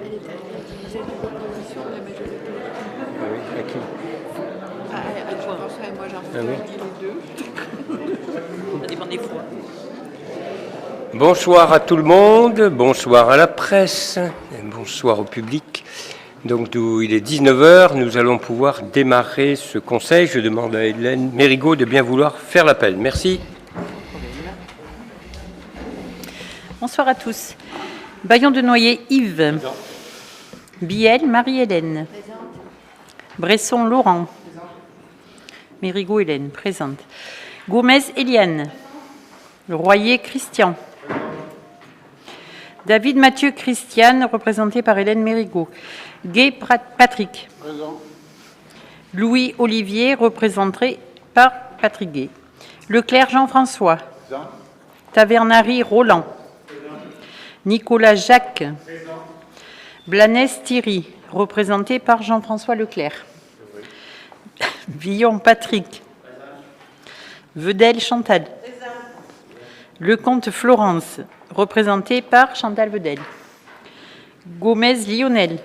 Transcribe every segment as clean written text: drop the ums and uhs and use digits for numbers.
C'est une proposition de la majorité. Ah oui, à qui? Moi, j'en Ah oui. dis les deux. Ça dépend des fois. Bonsoir à tout le monde, bonsoir à la presse, et bonsoir au public. Donc il est 19h, nous allons pouvoir démarrer ce conseil. Je demande à Hélène Mérigot de bien vouloir faire l'appel. Merci. Bonsoir à tous. Bayon de Noyer, Yves. Biel, Marie-Hélène. Bresson, Laurent. Mérigot, Hélène, présente. Gomez, Eliane. Royer, Christian. David Mathieu, Christiane, représenté par Hélène Mérigot. Gay, Patrick. Présent. Louis Olivier, représenté par Patrick Gay. Leclerc, Jean-François. Présent. Tavernari, Roland. Nicolas Jacques. Blanès Thierry, représenté par Jean-François Leclerc. Villon Patrick. Vedel Chantal. Lecomte Florence, représenté par Chantal Vedel. Gomez Lionel.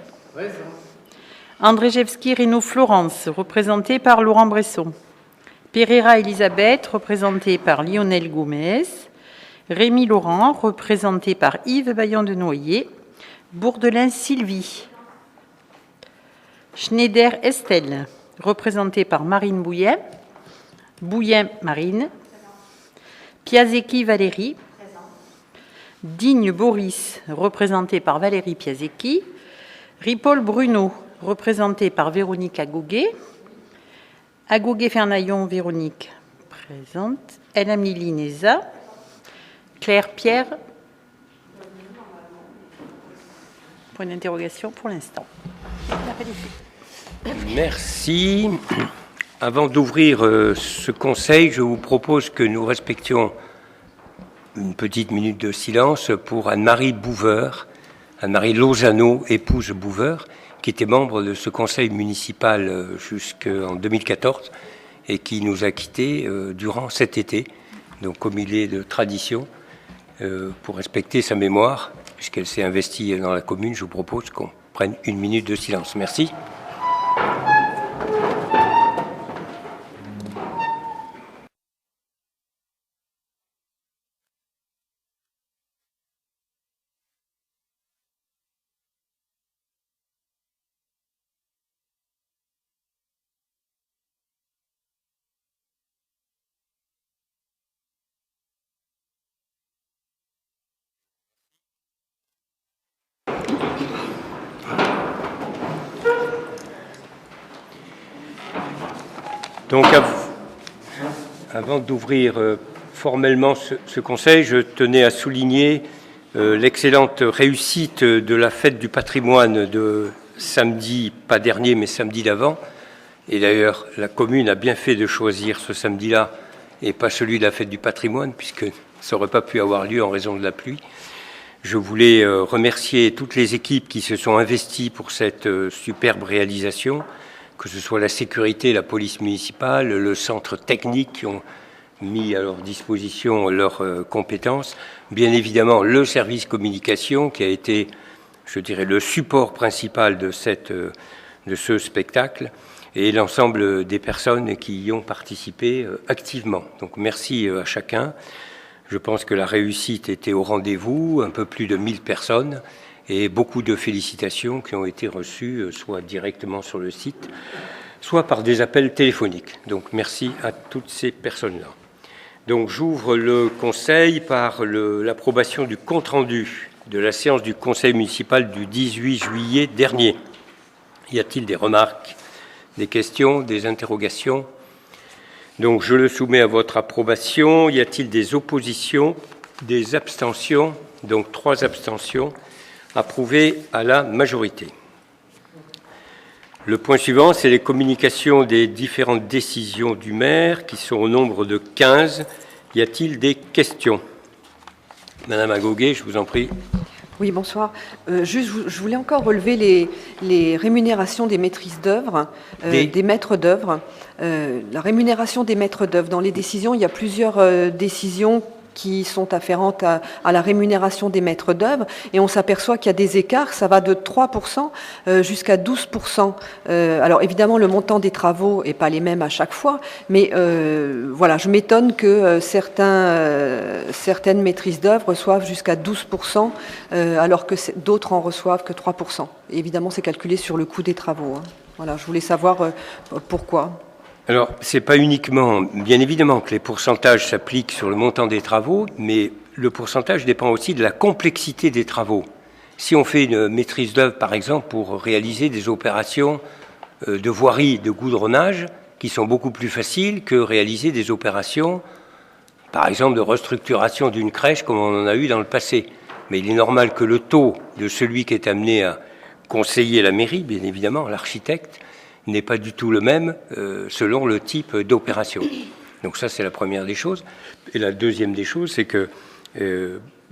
Andrzejewski Reno Florence, représenté par Laurent Bresson. Pereira Elisabeth, représenté par Lionel Gomez. Rémi Laurent, représenté par Yves Bayon de Noyer. Bourdelin Sylvie. Schneider Estelle, représentée par Marine Bouillet. Bouillet Marine. Piasecki Valérie. Digne Boris, représenté par Valérie Piasecki. Ripoll Bruno, représenté par Véronique Agouguet. Agouguet-Fernaillon, Véronique, présente. Elamili Neza. Claire Pierre. Point d'interrogation pour l'instant. Merci. Avant d'ouvrir ce conseil, je vous propose que nous respections une petite minute de silence pour Anne-Marie Bouveur, Anne-Marie Lozano, épouse Bouveur, qui était membre de ce conseil municipal jusqu'en 2014 et qui nous a quittés durant cet été. Donc, comme il est de tradition, pour respecter sa mémoire, puisqu'elle s'est investie dans la commune, je vous propose qu'on prenne une minute de silence. Merci. Donc, avant d'ouvrir formellement ce conseil, je tenais à souligner l'excellente réussite de la fête du patrimoine de samedi, pas dernier, mais samedi d'avant. Et d'ailleurs, la commune a bien fait de choisir ce samedi-là et pas celui de la fête du patrimoine, puisque ça n'aurait pas pu avoir lieu en raison de la pluie. Je voulais remercier toutes les équipes qui se sont investies pour cette superbe réalisation, que ce soit la sécurité, la police municipale, le centre technique qui ont mis à leur disposition leurs compétences, bien évidemment le service communication qui a été, je dirais, le support principal de ce spectacle, et l'ensemble des personnes qui y ont participé activement. Donc merci à chacun. Je pense que la réussite était au rendez-vous, un peu plus de 1000 personnes, et beaucoup de félicitations qui ont été reçues, soit directement sur le site, soit par des appels téléphoniques. Donc merci à toutes ces personnes-là. Donc j'ouvre le conseil par l'approbation du compte-rendu de la séance du conseil municipal du 18 juillet dernier. Y a-t-il des remarques, des questions, des interrogations? Donc je le soumets à votre approbation. Y a-t-il des oppositions, des abstentions? Donc 3 abstentions. Approuvé à la majorité. Le point suivant, c'est les communications des différentes décisions du maire, qui sont au nombre de 15. Y a-t-il des questions? Madame Agouguet, je vous en prie. Oui, bonsoir. Juste, je voulais encore relever les rémunérations des maîtrises d'œuvre, des maîtres d'œuvre. La rémunération des maîtres d'œuvre. Dans les décisions, il y a plusieurs décisions qui sont afférentes à la rémunération des maîtres d'œuvre, et on s'aperçoit qu'il y a des écarts, ça va de 3% jusqu'à 12%. Alors évidemment, le montant des travaux n'est pas les mêmes à chaque fois, mais voilà, je m'étonne que certaines maîtrises d'œuvre reçoivent jusqu'à 12%, alors que d'autres en reçoivent que 3%. Et évidemment, c'est calculé sur le coût des travaux. Hein. Voilà, je voulais savoir pourquoi. Alors, c'est pas uniquement, bien évidemment, que les pourcentages s'appliquent sur le montant des travaux, mais le pourcentage dépend aussi de la complexité des travaux. Si on fait une maîtrise d'œuvre, par exemple, pour réaliser des opérations de voirie, de goudronnage, qui sont beaucoup plus faciles que réaliser des opérations, par exemple, de restructuration d'une crèche, comme on en a eu dans le passé. Mais il est normal que le taux de celui qui est amené à conseiller la mairie, bien évidemment, l'architecte, n'est pas du tout le même selon le type d'opération. Donc ça, c'est la première des choses. Et la deuxième des choses, c'est que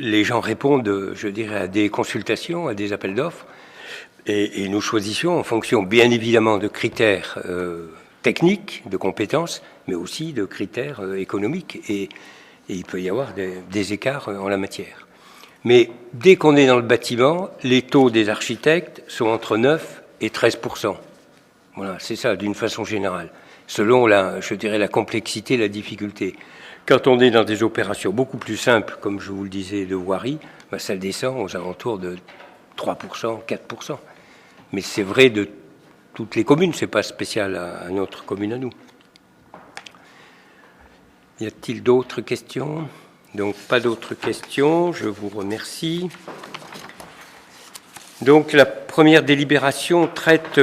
les gens répondent, je dirais, à des consultations, à des appels d'offres, et nous choisissons en fonction, bien évidemment, de critères techniques, de compétences, mais aussi de critères économiques. Et il peut y avoir des écarts en la matière. Mais dès qu'on est dans le bâtiment, les taux des architectes sont entre 9 et 13%. Voilà, c'est ça, d'une façon générale, selon je dirais, la complexité, la difficulté. Quand on est dans des opérations beaucoup plus simples, comme je vous le disais, de voirie, ben ça descend aux alentours de 3%, 4%. Mais c'est vrai de toutes les communes, c'est pas spécial à notre commune à nous. Y a-t-il d'autres questions ? Donc, pas d'autres questions, je vous remercie. Donc, la première délibération traite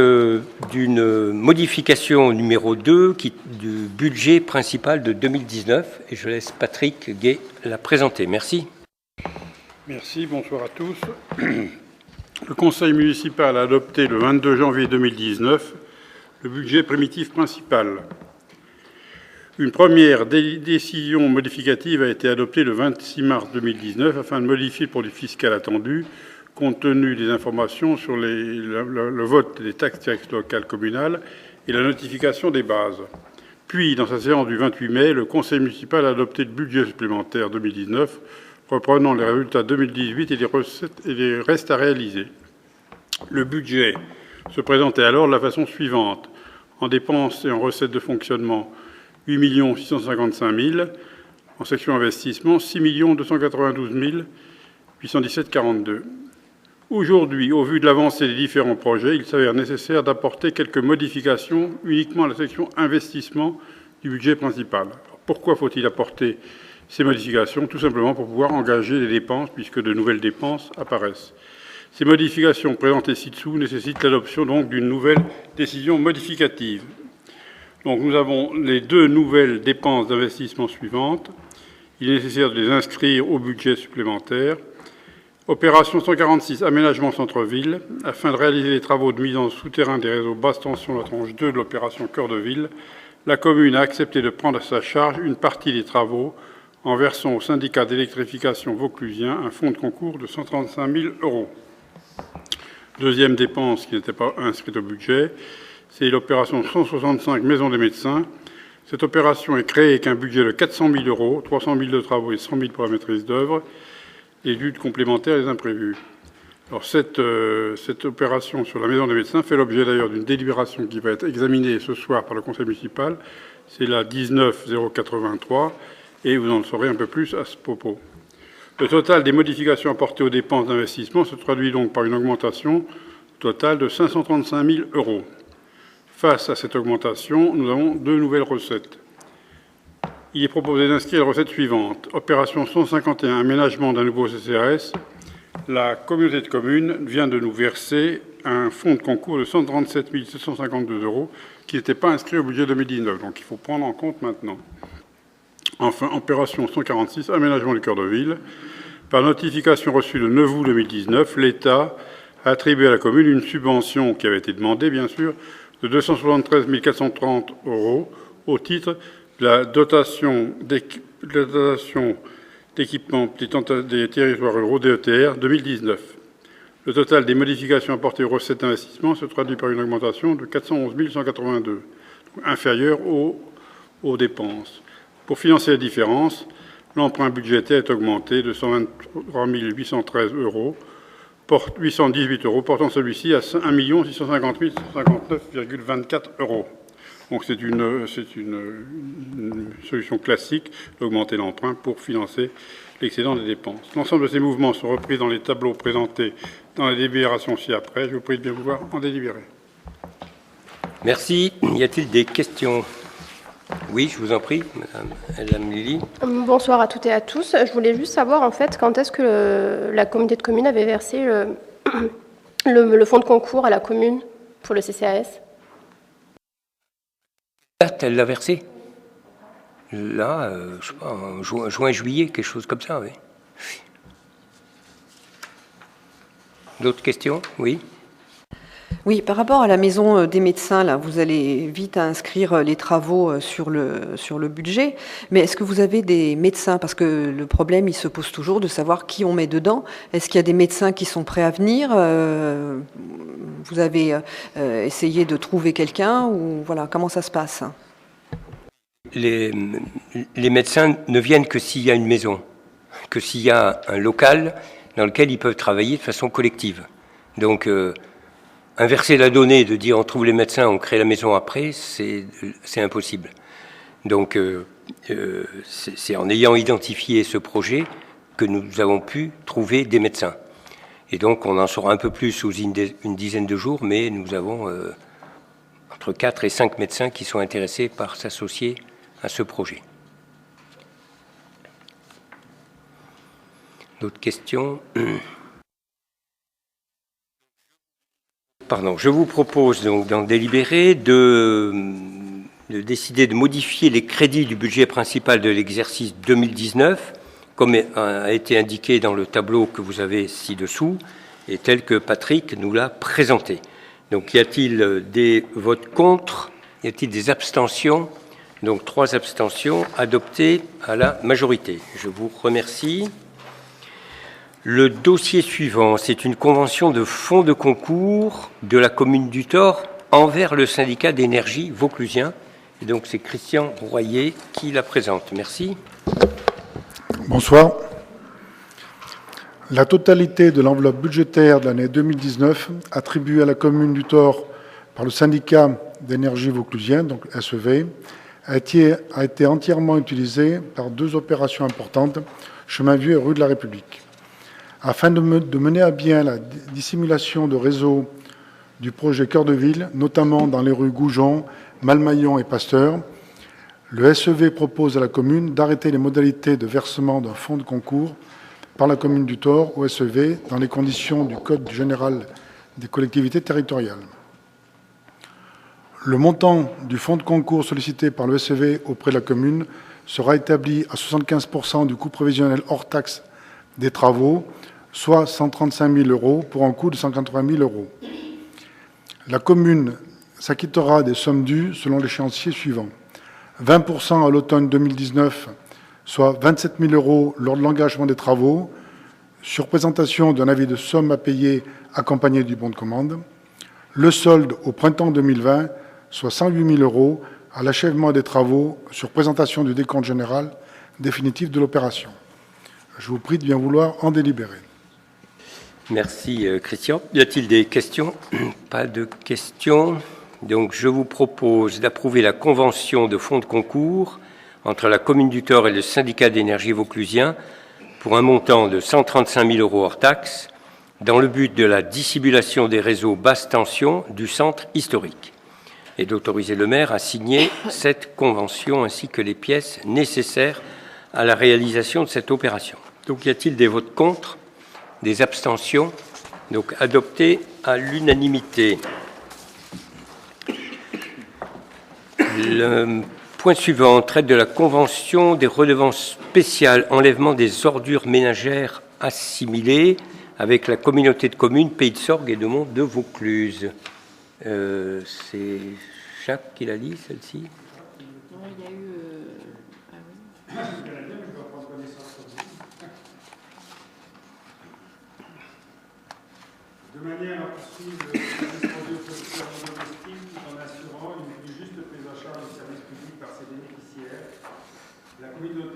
d'une modification numéro 2 du budget principal de 2019. Et je laisse Patrick Gay la présenter. Merci. Merci, bonsoir à tous. Le Conseil municipal a adopté le 22 janvier 2019 le budget primitif principal. Une première décision modificative a été adoptée le 26 mars 2019 afin de modifier le produit fiscal attendu compte tenu des informations sur le vote des taxes directes locales communales et la notification des bases. Puis, dans sa séance du 28 mai, le Conseil municipal a adopté le budget supplémentaire 2019, reprenant les résultats 2018 et les recettes et les restes à réaliser. Le budget se présentait alors de la façon suivante. En dépenses et en recettes de fonctionnement, 8 655 000. En section investissement, 6 292 817,42. Aujourd'hui, au vu de l'avancée des différents projets, il s'avère nécessaire d'apporter quelques modifications uniquement à la section investissement du budget principal. Alors, pourquoi faut-il apporter ces modifications ? Tout simplement pour pouvoir engager les dépenses, puisque de nouvelles dépenses apparaissent. Ces modifications présentées ci-dessous nécessitent l'adoption donc d'une nouvelle décision modificative. Donc nous avons les deux nouvelles dépenses d'investissement suivantes. Il est nécessaire de les inscrire au budget supplémentaire. Opération 146, aménagement centre-ville. Afin de réaliser les travaux de mise en souterrain des réseaux basse tension, la tranche 2 de l'opération Cœur de Ville, la commune a accepté de prendre à sa charge une partie des travaux en versant au syndicat d'électrification vauclusien un fonds de concours de 135 000 €. Deuxième dépense qui n'était pas inscrite au budget, c'est l'opération 165 Maison des médecins. Cette opération est créée avec un budget de 400 000 €, 300 000 de travaux et 100 000 pour la maîtrise d'œuvre, et luttes complémentaires et des imprévus. Alors cette opération sur la Maison des médecins fait l'objet d'ailleurs d'une délibération qui va être examinée ce soir par le conseil municipal. C'est la 19-083, et vous en saurez un peu plus à ce propos. Le total des modifications apportées aux dépenses d'investissement se traduit donc par une augmentation totale de 535 000 €. Face à cette augmentation, nous avons deux nouvelles recettes. Il est proposé d'inscrire les recettes suivantes. Opération 151, aménagement d'un nouveau CCAS. La communauté de communes vient de nous verser un fonds de concours de 137 752 € qui n'était pas inscrit au budget 2019. Donc il faut prendre en compte maintenant. Enfin, opération 146, aménagement du cœur de ville. Par notification reçue le 9 août 2019, l'État a attribué à la commune une subvention qui avait été demandée, bien sûr, de 273 430 € au titre de la dotation d'équipement des territoires ruraux DETR 2019. Le total des modifications apportées aux recettes d'investissement se traduit par une augmentation de 411 182, inférieure aux dépenses. Pour financer la différence, L'emprunt budgétaire est augmenté de 123 813 euros, 818 euros, portant celui-ci à 1 650 159,24 euros. Donc c'est une solution classique d'augmenter l'emprunt pour financer l'excédent des dépenses. L'ensemble de ces mouvements sont repris dans les tableaux présentés dans la délibération ci-après. Je vous prie de bien vouloir en délibérer. Merci. Y a-t-il des questions? Oui, je vous en prie, Madame Lily. Bonsoir à toutes et à tous. Je voulais juste savoir, en fait, quand est-ce que la communauté de communes avait versé le fonds de concours à la commune pour le CCAS? Elle l'a versé? Là, je sais pas, en juin, juillet, quelque chose comme ça, oui. D'autres questions? Oui. Oui, par rapport à la maison des médecins, là, vous allez vite inscrire les travaux sur le budget, mais est-ce que vous avez des médecins? Parce que le problème, il se pose toujours de savoir qui on met dedans. Est-ce qu'il y a des médecins qui sont prêts à venir? Vous avez essayé de trouver quelqu'un ou voilà, comment ça se passe? Les médecins ne viennent que s'il y a une maison, que s'il y a un local dans lequel ils peuvent travailler de façon collective. Donc, inverser la donnée, de dire on trouve les médecins, on crée la maison après, c'est impossible. Donc, c'est en ayant identifié ce projet que nous avons pu trouver des médecins. Et donc, on en saura un peu plus sous une dizaine de jours, mais nous avons entre 4 et 5 médecins qui sont intéressés par s'associer à ce projet. D'autres questions? Pardon, je vous propose donc d'en délibérer, de décider de modifier les crédits du budget principal de l'exercice 2019, comme a été indiqué dans le tableau que vous avez ci-dessous, et tel que Patrick nous l'a présenté. Donc, y a-t-il des votes contre? Y a-t-il des abstentions? Donc, 3 abstentions adoptées à la majorité. Je vous remercie. Le dossier suivant, c'est une convention de fonds de concours de la commune du Thor envers le syndicat d'énergie vauclusien. Et donc, c'est Christian Royer qui la présente. Merci. Bonsoir. La totalité de l'enveloppe budgétaire de l'année 2019 attribuée à la commune du Thor par le syndicat d'énergie vauclusien, donc SEV, a été entièrement utilisée par 2 opérations importantes, Chemin Vieux et rue de la République. Afin de mener à bien la dissimulation de réseau du projet Cœur de Ville, notamment dans les rues Goujon, Malmaillon et Pasteur, le SEV propose à la commune d'arrêter les modalités de versement d'un fonds de concours par la commune du Thor au SEV dans les conditions du Code général des collectivités territoriales. Le montant du fonds de concours sollicité par le SEV auprès de la commune sera établi à 75% du coût prévisionnel hors taxe des travaux, soit 135 000 euros pour un coût de 180 000 euros. La commune s'acquittera des sommes dues selon l'échéancier suivant. 20% à l'automne 2019, soit 27 000 euros lors de l'engagement des travaux, sur présentation d'un avis de somme à payer accompagné du bon de commande. Le solde au printemps 2020, soit 108 000 euros à l'achèvement des travaux sur présentation du décompte général définitif de l'opération. Je vous prie de bien vouloir en délibérer. Merci Christian. Y a-t-il des questions? Pas de questions. Donc je vous propose d'approuver la convention de fonds de concours entre la commune du Thor et le syndicat d'énergie vauclusien pour un montant de 135 000 euros hors taxe dans le but de la dissimulation des réseaux basse tension du centre historique et d'autoriser le maire à signer cette convention ainsi que les pièces nécessaires à la réalisation de cette opération. Donc, y a-t-il des votes contre, des abstentions? Donc, adopté à l'unanimité. Le point suivant traite de la convention des redevances spéciales enlèvement des ordures ménagères assimilées avec la communauté de communes Pays de Sorgue et de Mont de Vaucluse. C'est Jacques qui l'a dit, celle-ci? Non, il y a eu... ah oui. De manière à poursuivre le dispositif de producteurs domestiques tout en assurant une plus juste prise en charge du service public par ses bénéficiaires, la communauté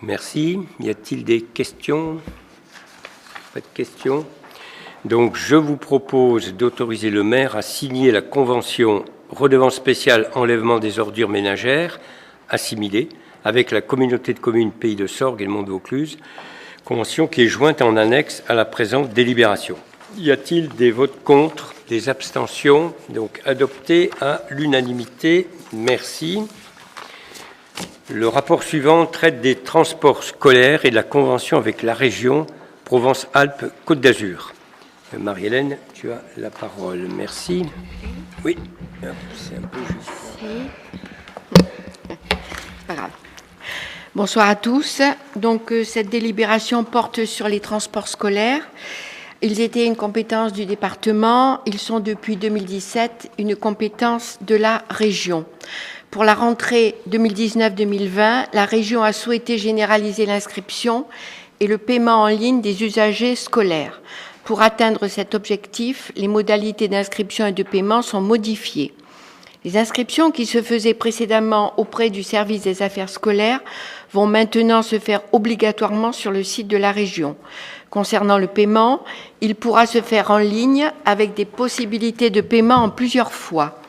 Merci. Y a-t-il des questions? Pas de questions. Donc, je vous propose d'autoriser le maire à signer la convention redevance spéciale enlèvement des ordures ménagères assimilées avec la communauté de communes Pays de Sorgues et le Mont de Vaucluse, convention qui est jointe en annexe à la présente délibération. Y a-t-il des votes contre, des abstentions? Donc, adopté à l'unanimité. Merci. Le rapport suivant traite des transports scolaires et de la convention avec la région Provence-Alpes-Côte d'Azur. Marie-Hélène, tu as la parole. Merci. Oui, c'est un peu juste. Pas grave. Bonsoir à tous. Donc, cette délibération porte sur les transports scolaires. Ils étaient une compétence du département. Ils sont depuis 2017 une compétence de la région. Pour la rentrée 2019-2020, la région a souhaité généraliser l'inscription et le paiement en ligne des usagers scolaires. Pour atteindre cet objectif, les modalités d'inscription et de paiement sont modifiées. Les inscriptions qui se faisaient précédemment auprès du service des affaires scolaires vont maintenant se faire obligatoirement sur le site de la région. Concernant le paiement, il pourra se faire en ligne avec des possibilités de paiement en plusieurs fois.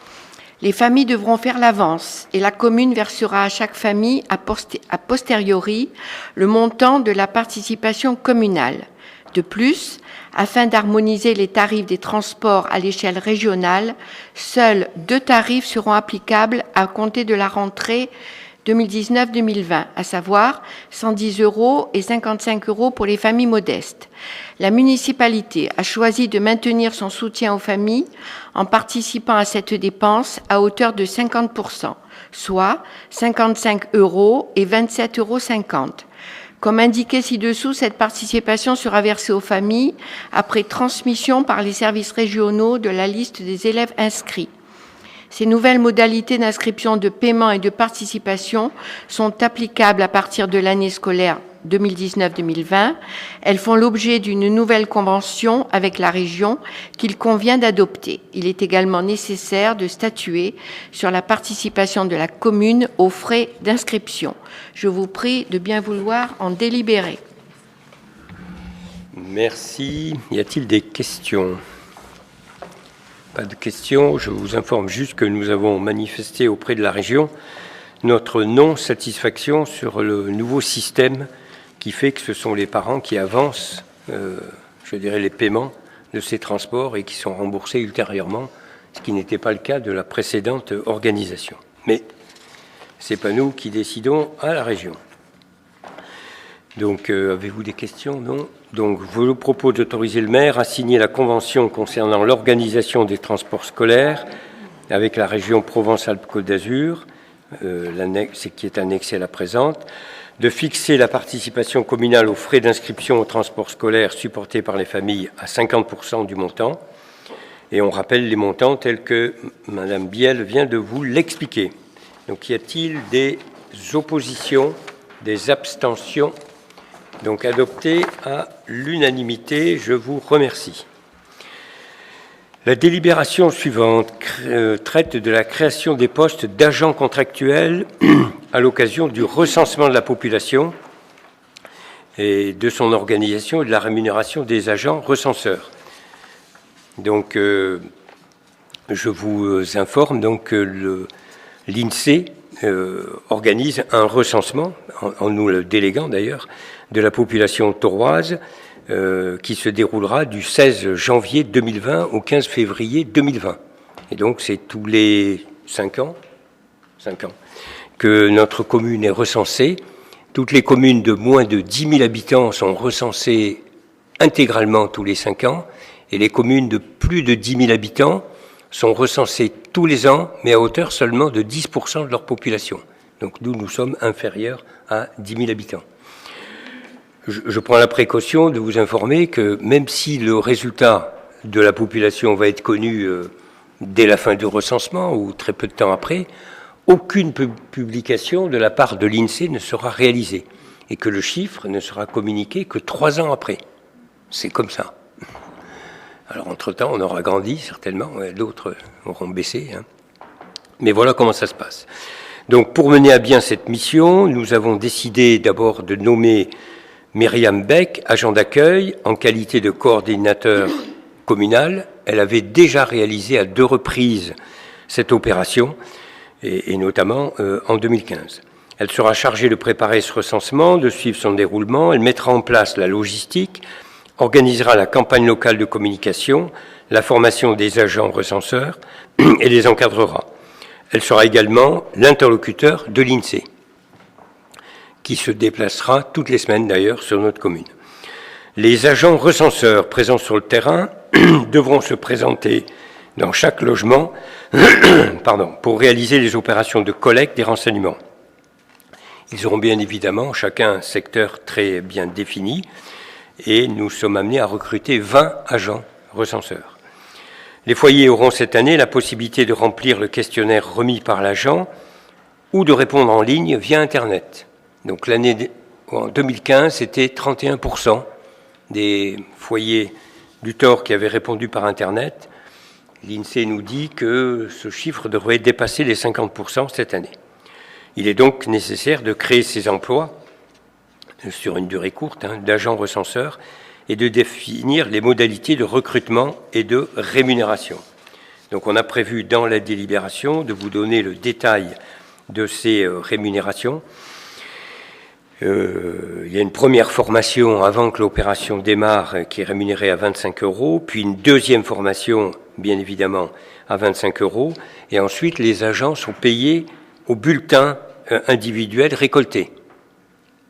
Les familles devront faire l'avance et la commune versera à chaque famille a posteriori le montant de la participation communale. De plus, afin d'harmoniser les tarifs des transports à l'échelle régionale, seuls 2 tarifs seront applicables à compter de la rentrée 2019-2020, à savoir 110 € et 55 € pour les familles modestes. La municipalité a choisi de maintenir son soutien aux familles en participant à cette dépense à hauteur de 50%, soit 55 € et 27,50 €. Comme indiqué ci-dessous, cette participation sera versée aux familles après transmission par les services régionaux de la liste des élèves inscrits. Ces nouvelles modalités d'inscription, de paiement et de participation sont applicables à partir de l'année scolaire 2019-2020. Elles font l'objet d'une nouvelle convention avec la région qu'il convient d'adopter. Il est également nécessaire de statuer sur la participation de la commune aux frais d'inscription. Je vous prie de bien vouloir en délibérer. Merci. Y a-t-il des questions? Pas de questions. Je vous informe juste que nous avons manifesté auprès de la région notre non-satisfaction sur le nouveau système qui fait que ce sont les parents qui avancent, je dirais, les paiements de ces transports et qui sont remboursés ultérieurement, ce qui n'était pas le cas de la précédente organisation. Mais ce n'est pas nous qui décidons à la région. Donc, avez-vous des questions? Non. Donc, je vous propose d'autoriser le maire à signer la convention concernant l'organisation des transports scolaires avec la région Provence-Alpes-Côte d'Azur, qui est annexée à la présente, de fixer la participation communale aux frais d'inscription au transport scolaire supportés par les familles à 50% du montant. Et on rappelle les montants tels que Madame Biel vient de vous l'expliquer. Donc, y a-t-il des oppositions, des abstentions? Donc, adopté à l'unanimité. Je vous remercie. La délibération suivante traite de la création des postes d'agents contractuels à l'occasion du recensement de la population et de son organisation et de la rémunération des agents recenseurs. Donc, je vous informe donc que l'INSEE organise un recensement, en nous le déléguant d'ailleurs, de la population tauroise qui se déroulera du 16 janvier 2020 au 15 février 2020. Et donc, c'est tous les 5 ans que notre commune est recensée. Toutes les communes de moins de 10 000 habitants sont recensées intégralement tous les 5 ans, et les communes de plus de 10 000 habitants sont recensées tous les ans, mais à hauteur seulement de 10% de leur population. Donc nous sommes inférieurs à 10 000 habitants. Je prends la précaution de vous informer que même si le résultat de la population va être connu dès la fin du recensement ou très peu de temps après, aucune publication de la part de l'INSEE ne sera réalisée et que le chiffre ne sera communiqué que 3 ans après. C'est comme ça. Alors, entre-temps, on aura grandi, certainement, d'autres auront baissé. Mais voilà comment ça se passe. Donc, pour mener à bien cette mission, nous avons décidé d'abord de nommer Myriam Beck, agent d'accueil, en qualité de coordinateur communal. Elle avait déjà réalisé à 2 reprises cette opération, et notamment en 2015. Elle sera chargée de préparer ce recensement, de suivre son déroulement. Elle mettra en place la logistique, organisera la campagne locale de communication, la formation des agents recenseurs et les encadrera. Elle sera également l'interlocuteur de l'INSEE, qui se déplacera toutes les semaines d'ailleurs sur notre commune. Les agents recenseurs présents sur le terrain devront se présenter dans chaque logement pour réaliser les opérations de collecte des renseignements. Ils auront bien évidemment chacun un secteur très bien défini et nous sommes amenés à recruter 20 agents recenseurs. Les foyers auront cette année la possibilité de remplir le questionnaire remis par l'agent ou de répondre en ligne via Internet. Donc l'année en 2015, c'était 31% des foyers du Thor qui avaient répondu par Internet. L'INSEE nous dit que ce chiffre devrait dépasser les 50% cette année. Il est donc nécessaire de créer ces emplois sur une durée courte d'agents recenseurs et de définir les modalités de recrutement et de rémunération. Donc on a prévu dans la délibération de vous donner le détail de ces rémunérations. Il y a une première formation avant que l'opération démarre qui est rémunérée à 25 €, puis une deuxième formation, bien évidemment, à 25 €, et ensuite les agents sont payés au bulletin individuel récolté,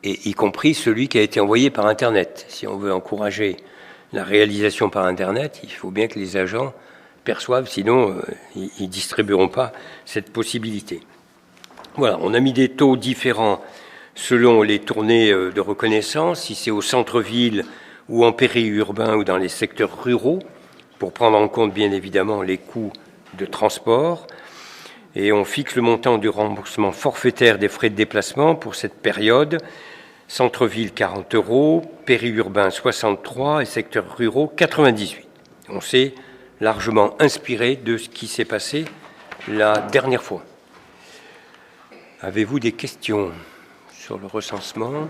et y compris celui qui a été envoyé par Internet. Si on veut encourager la réalisation par Internet, il faut bien que les agents perçoivent, sinon ils ne distribueront pas cette possibilité. Voilà, on a mis des taux différents selon les tournées de reconnaissance, si c'est au centre-ville ou en périurbain ou dans les secteurs ruraux, pour prendre en compte bien évidemment les coûts de transport. Et on fixe le montant du remboursement forfaitaire des frais de déplacement pour cette période. Centre-ville 40 €, périurbain 63 et secteurs ruraux 98. On s'est largement inspiré de ce qui s'est passé la dernière fois. Avez-vous des questions sur le recensement?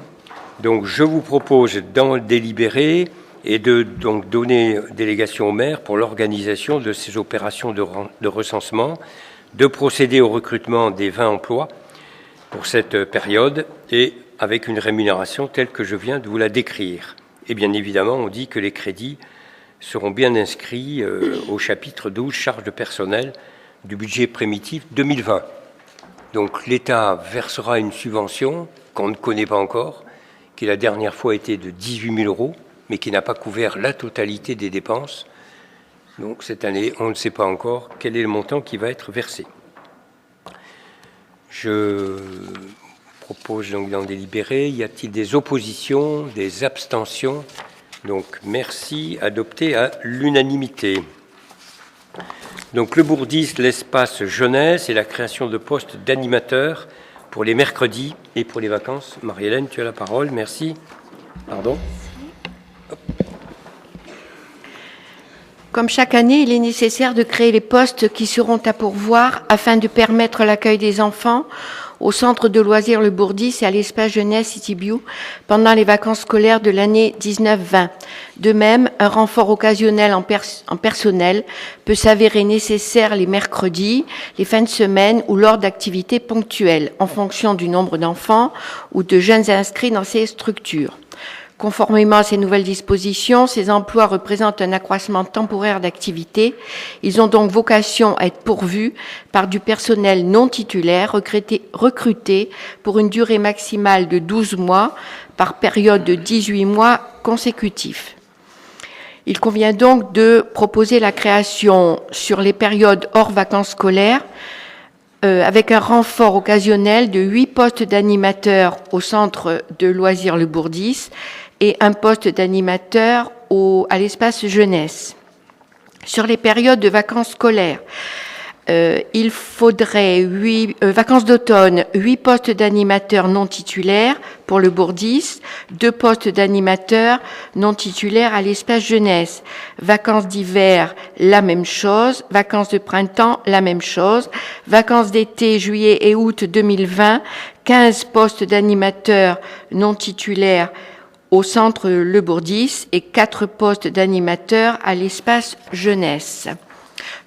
Donc je vous propose d'en délibérer et de donc donner délégation au maire pour l'organisation de ces opérations de recensement, de procéder au recrutement des 20 emplois pour cette période et avec une rémunération telle que je viens de vous la décrire. Et bien évidemment, on dit que les crédits seront bien inscrits au chapitre 12, charges de personnel du budget primitif 2020. Donc l'État versera une subvention qu'on ne connaît pas encore, qui la dernière fois était de 18 000 €, mais qui n'a pas couvert la totalité des dépenses. Donc cette année, on ne sait pas encore quel est le montant qui va être versé. Je propose donc d'en délibérer. Y a-t-il des oppositions, des abstentions? Donc merci, adopté à l'unanimité. Donc le Bourdis, l'espace jeunesse et la création de postes d'animateurs pour les mercredis et pour les vacances. Marie-Hélène, tu as la parole. Merci. Pardon. Comme chaque année, il est nécessaire de créer les postes qui seront à pourvoir afin de permettre l'accueil des enfants au centre de loisirs Le Bourdis et à l'espace jeunesse Itibiou pendant les vacances scolaires de l'année 19-20. De même, un renfort occasionnel en personnel peut s'avérer nécessaire les mercredis, les fins de semaine ou lors d'activités ponctuelles en fonction du nombre d'enfants ou de jeunes inscrits dans ces structures. Conformément à ces nouvelles dispositions, ces emplois représentent un accroissement temporaire d'activité. Ils ont donc vocation à être pourvus par du personnel non titulaire recruté pour une durée maximale de 12 mois par période de 18 mois consécutifs. Il convient donc de proposer la création sur les périodes hors vacances scolaires avec un renfort occasionnel de 8 postes d'animateurs au centre de loisirs Le Bourdis et un poste d'animateur à l'espace jeunesse. Sur les périodes de vacances scolaires, il faudrait vacances d'automne, 8 postes d'animateurs non titulaires pour le Bourdis, 2 postes d'animateurs non titulaires à l'espace jeunesse. Vacances d'hiver, la même chose. Vacances de printemps, la même chose. Vacances d'été, juillet et août 2020, 15 postes d'animateurs non titulaires au centre Le Bourdis et 4 postes d'animateurs à l'espace jeunesse.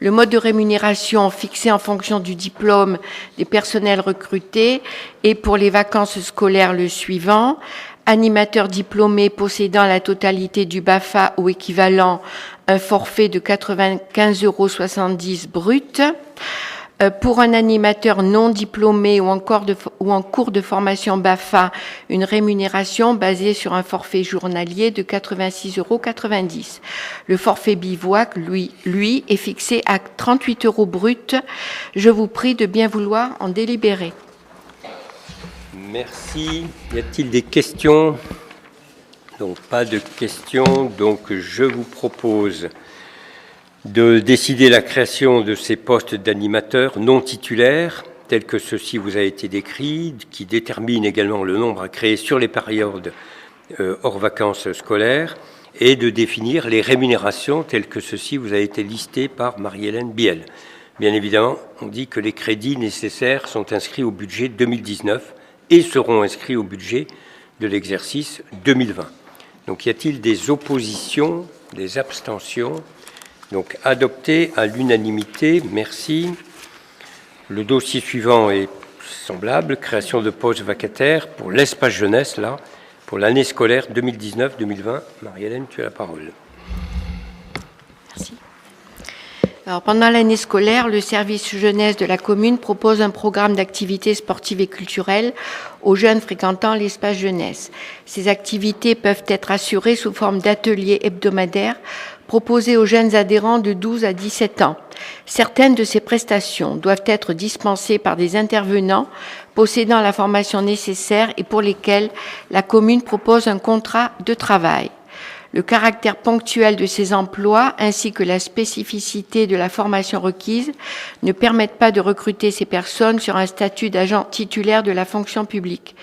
Le mode de rémunération fixé en fonction du diplôme des personnels recrutés est pour les vacances scolaires le suivant. Animateur diplômé possédant la totalité du BAFA ou équivalent, un forfait de 95,70 € brut. Pour un animateur non diplômé ou en cours de formation BAFA, une rémunération basée sur un forfait journalier de 86,90 €. Le forfait bivouac, lui, est fixé à 38 € brut. Je vous prie de bien vouloir en délibérer. Merci. Y a-t-il des questions? Donc, pas de questions. Donc, je vous propose de décider la création de ces postes d'animateurs non titulaires, tels que ceci vous a été décrit, qui déterminent également le nombre à créer sur les périodes hors vacances scolaires, et de définir les rémunérations telles que ceci vous a été listé par Marie-Hélène Biel. Bien évidemment, on dit que les crédits nécessaires sont inscrits au budget 2019 et seront inscrits au budget de l'exercice 2020. Donc, y a-t-il des oppositions, des abstentions? Donc, adopté à l'unanimité. Merci. Le dossier suivant est semblable. Création de postes vacataires pour l'espace jeunesse, là, pour l'année scolaire 2019-2020. Marie-Hélène, tu as la parole. Merci. Alors, pendant l'année scolaire, le service jeunesse de la commune propose un programme d'activités sportives et culturelles aux jeunes fréquentant l'espace jeunesse. Ces activités peuvent être assurées sous forme d'ateliers hebdomadaires proposés aux jeunes adhérents de 12 à 17 ans. Certaines de ces prestations doivent être dispensées par des intervenants possédant la formation nécessaire et pour lesquels la commune propose un contrat de travail. Le caractère ponctuel de ces emplois ainsi que la spécificité de la formation requise ne permettent pas de recruter ces personnes sur un statut d'agent titulaire de la fonction publique.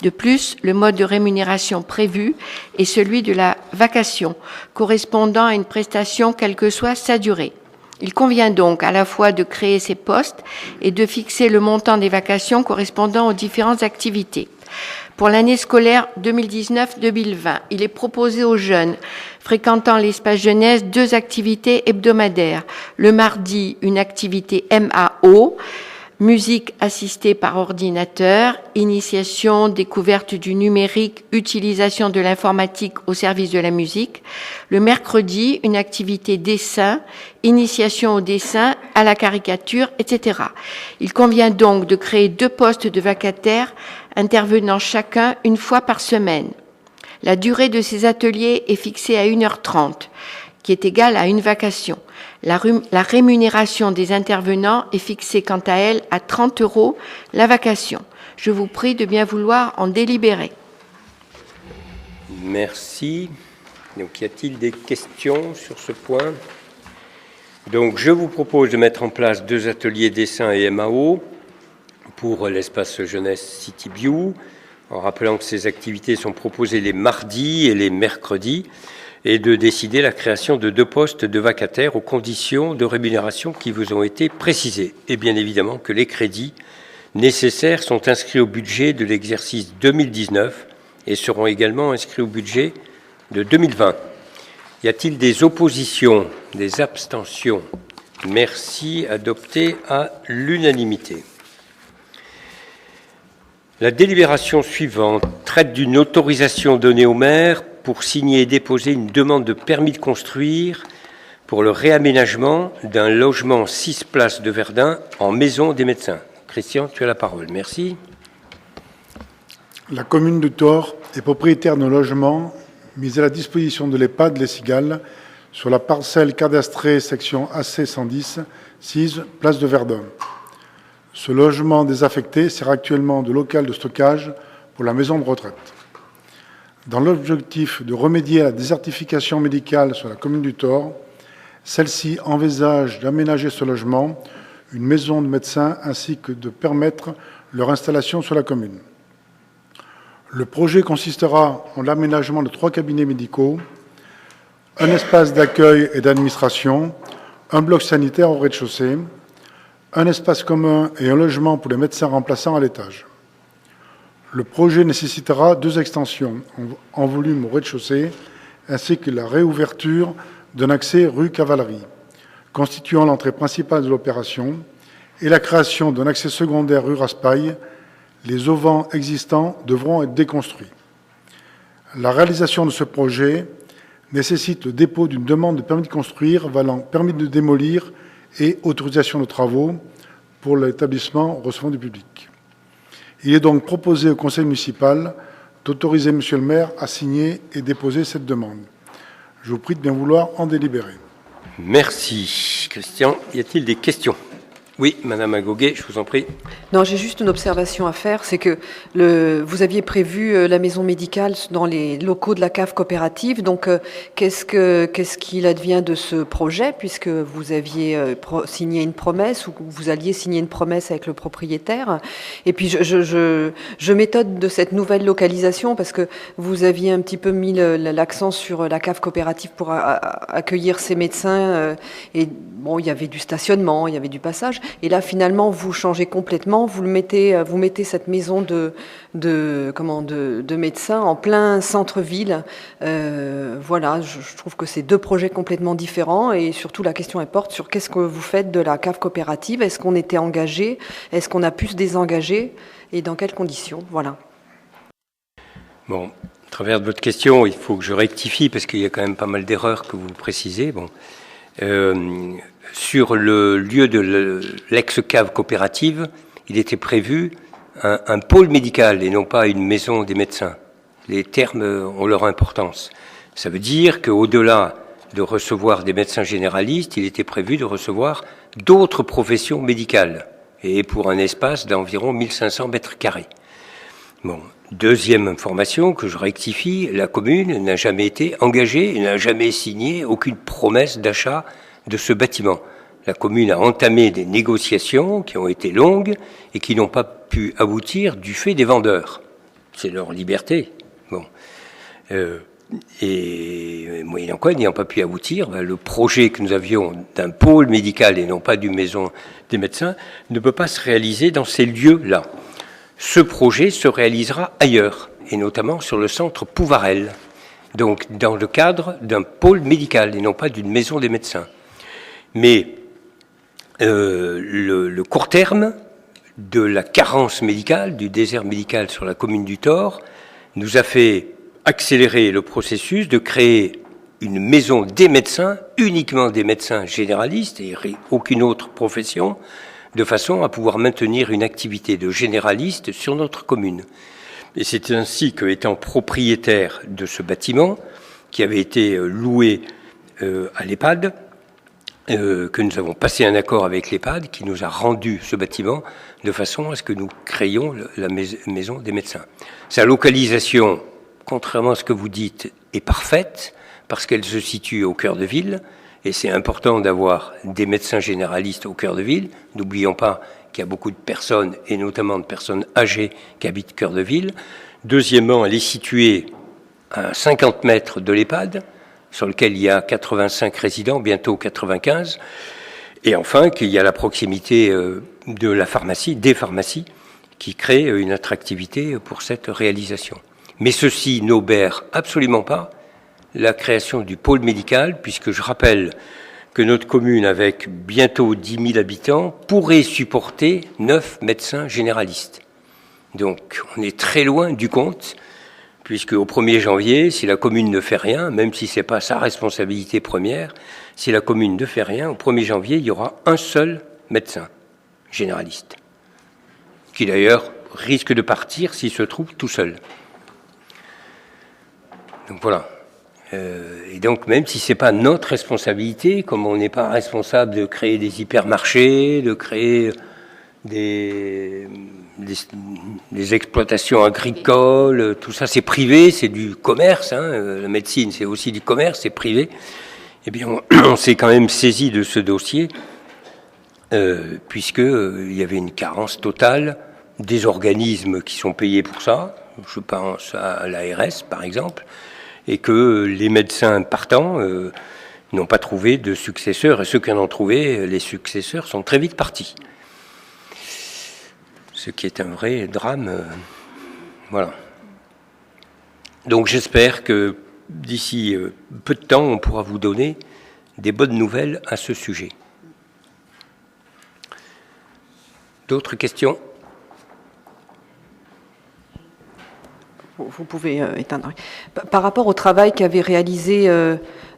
De plus, le mode de rémunération prévu est celui de la vacation, correspondant à une prestation quelle que soit sa durée. Il convient donc à la fois de créer ces postes et de fixer le montant des vacations correspondant aux différentes activités. Pour l'année scolaire 2019-2020, il est proposé aux jeunes fréquentant l'espace jeunesse 2 activités hebdomadaires. Le mardi, une activité MAO, musique assistée par ordinateur, initiation, découverte du numérique, utilisation de l'informatique au service de la musique. Le mercredi, une activité dessin, initiation au dessin, à la caricature, etc. Il convient donc de créer 2 postes de vacataires intervenant chacun une fois par semaine. La durée de ces ateliers est fixée à 1h30, qui est égale à une vacation. La rémunération des intervenants est fixée quant à elle à 30 € la vacation. Je vous prie de bien vouloir en délibérer. Merci. Donc, y a-t-il des questions sur ce point? Donc, je vous propose de mettre en place 2 ateliers dessin et MAO pour l'espace jeunesse CityView, en rappelant que ces activités sont proposées les mardis et les mercredis, et de décider la création de 2 postes de vacataires aux conditions de rémunération qui vous ont été précisées. Et bien évidemment que les crédits nécessaires sont inscrits au budget de l'exercice 2019 et seront également inscrits au budget de 2020. Y a-t-il des oppositions, des abstentions? Merci, adopté à l'unanimité. La délibération suivante traite d'une autorisation donnée au maire pour signer et déposer une demande de permis de construire pour le réaménagement d'un logement 6 places de Verdun en maison des médecins. Christian, tu as la parole. Merci. La commune de Thore est propriétaire d'un logement mis à la disposition de l'EHPAD Les Cigales sur la parcelle cadastrée section AC 110, 6 place de Verdun. Ce logement désaffecté sert actuellement de local de stockage pour la maison de retraite. Dans l'objectif de remédier à la désertification médicale sur la commune du Thore, celle-ci envisage d'aménager ce logement une maison de médecins ainsi que de permettre leur installation sur la commune. Le projet consistera en l'aménagement de 3 cabinets médicaux, un espace d'accueil et d'administration, un bloc sanitaire au rez-de-chaussée, un espace commun et un logement pour les médecins remplaçants à l'étage. Le projet nécessitera 2 extensions en volume au rez-de-chaussée ainsi que la réouverture d'un accès rue Cavalerie, constituant l'entrée principale de l'opération, et la création d'un accès secondaire rue Raspail. Les auvents existants devront être déconstruits. La réalisation de ce projet nécessite le dépôt d'une demande de permis de construire valant permis de démolir et autorisation de travaux pour l'établissement recevant du public. Il est donc proposé au conseil municipal d'autoriser Monsieur le maire à signer et déposer cette demande. Je vous prie de bien vouloir en délibérer. Merci, Christian. Y a-t-il des questions? Oui, Madame Agoguet, je vous en prie. Non, j'ai juste une observation à faire, c'est que vous aviez prévu la maison médicale dans les locaux de la cave coopérative. Donc, qu'est-ce qu'il advient de ce projet, puisque vous aviez signé une promesse ou vous alliez signer une promesse avec le propriétaire? Et puis, je m'étonne de cette nouvelle localisation parce que vous aviez un petit peu mis l'accent sur la cave coopérative pour accueillir ces médecins. Et bon, il y avait du stationnement, il y avait du passage. Et là, finalement, vous changez complètement. Vous mettez cette maison de médecins en plein centre-ville. Voilà, je trouve que c'est 2 projets complètement différents. Et surtout, la question porte sur qu'est-ce que vous faites de la cave coopérative? Est-ce qu'on était engagé? Est-ce qu'on a pu se désengager? Et dans quelles conditions? Voilà. Bon, à travers de votre question, il faut que je rectifie parce qu'il y a quand même pas mal d'erreurs que vous précisez. Bon. Sur le lieu de l'ex-cave coopérative, il était prévu un pôle médical et non pas une maison des médecins. Les termes ont leur importance. Ça veut dire qu'au-delà de recevoir des médecins généralistes, il était prévu de recevoir d'autres professions médicales, et pour un espace d'environ 1500 mètres carrés. Bon, deuxième information que je rectifie, la commune n'a jamais été engagée et n'a jamais signé aucune promesse d'achat de ce bâtiment. La commune a entamé des négociations qui ont été longues et qui n'ont pas pu aboutir du fait des vendeurs. C'est leur liberté. Bon. Et moyennant quoi, n'ayant pas pu aboutir, le projet que nous avions d'un pôle médical et non pas d'une maison des médecins ne peut pas se réaliser dans ces lieux-là. Ce projet se réalisera ailleurs, et notamment sur le centre Pouvarel, donc dans le cadre d'un pôle médical et non pas d'une maison des médecins. Mais le court terme de la carence médicale, du désert médical sur la commune du Thor, nous a fait accélérer le processus de créer une maison des médecins, uniquement des médecins généralistes et aucune autre profession, de façon à pouvoir maintenir une activité de généraliste sur notre commune. Et c'est ainsi que, étant propriétaire de ce bâtiment, qui avait été loué à l'EHPAD, que nous avons passé un accord avec l'EHPAD qui nous a rendu ce bâtiment de façon à ce que nous créions la maison des médecins. Sa localisation, contrairement à ce que vous dites, est parfaite parce qu'elle se situe au cœur de ville et c'est important d'avoir des médecins généralistes au cœur de ville. N'oublions pas qu'il y a beaucoup de personnes et notamment de personnes âgées qui habitent cœur de ville. Deuxièmement, elle est située à 50 mètres de l'EHPAD, sur lequel il y a 85 résidents, bientôt 95, et enfin qu'il y a la proximité de la pharmacie, des pharmacies, qui crée une attractivité pour cette réalisation. Mais ceci n'obère absolument pas la création du pôle médical, puisque je rappelle que notre commune, avec bientôt 10 000 habitants, pourrait supporter 9 médecins généralistes. Donc on est très loin du compte, puisque au 1er janvier, si la commune ne fait rien, même si ce n'est pas sa responsabilité première, si la commune ne fait rien, au 1er janvier, il y aura un seul médecin généraliste, qui d'ailleurs risque de partir s'il se trouve tout seul. Donc voilà. Et donc même si ce n'est pas notre responsabilité, comme on n'est pas responsable de créer des hypermarchés, de créer des exploitations agricoles, tout ça c'est privé, c'est du commerce, la médecine c'est aussi du commerce, c'est privé, eh bien on s'est quand même saisi de ce dossier puisqu'il y avait une carence totale des organismes qui sont payés pour ça. Je pense à l'ARS, par exemple, et que les médecins partants n'ont pas trouvé de successeurs, et ceux qui en ont trouvé, les successeurs sont très vite partis. Ce qui est un vrai drame. Voilà. Donc j'espère que d'ici peu de temps, on pourra vous donner des bonnes nouvelles à ce sujet. D'autres questions ? Vous pouvez éteindre. Par rapport au travail qu'avait réalisé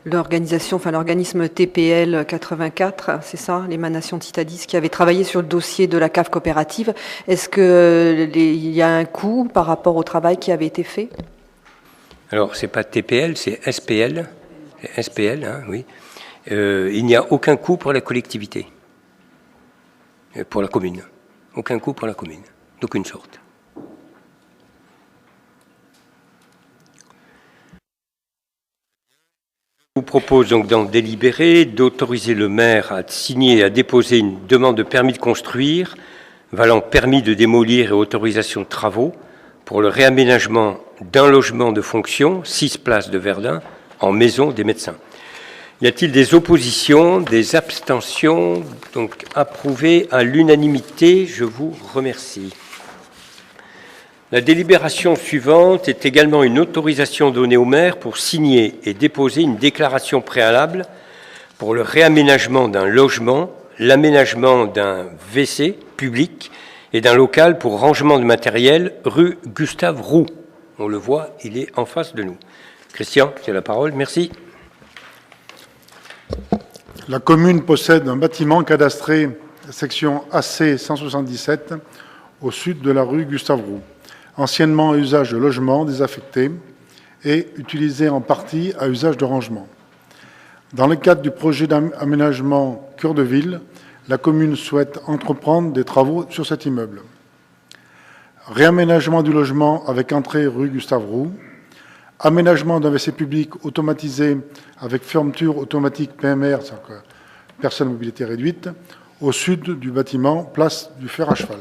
l'organisme TPL 84, c'est ça, l'émanation de Citadis, qui avait travaillé sur le dossier de la cave coopérative, est-ce qu'il y a un coût par rapport au travail qui avait été fait ? Alors, c'est pas TPL, c'est SPL. C'est SPL, hein, oui. Il n'y a aucun coût pour la collectivité, pour la commune. Aucun coût pour la commune, d'aucune sorte. Je vous propose donc d'en délibérer, d'autoriser le maire à signer et à déposer une demande de permis de construire, valant permis de démolir et autorisation de travaux, pour le réaménagement d'un logement de fonction, 6 places de Verdun, en maison des médecins. Y a-t-il des oppositions, des abstentions? Donc approuvé à l'unanimité, je vous remercie. La délibération suivante est également une autorisation donnée au maire pour signer et déposer une déclaration préalable pour le réaménagement d'un logement, l'aménagement d'un WC public et d'un local pour rangement de matériel rue Gustave Roux. On le voit, il est en face de nous. Christian, tu as la parole, merci. La commune possède un bâtiment cadastré section AC 177 au sud de la rue Gustave Roux, anciennement à usage de logement désaffecté et utilisé en partie à usage de rangement. Dans le cadre du projet d'aménagement Cœur de Ville, la commune souhaite entreprendre des travaux sur cet immeuble. Réaménagement du logement avec entrée rue Gustave Roux, aménagement d'un WC public automatisé avec fermeture automatique PMR, c'est-à-dire personne à mobilité réduite, au sud du bâtiment, place du fer à cheval.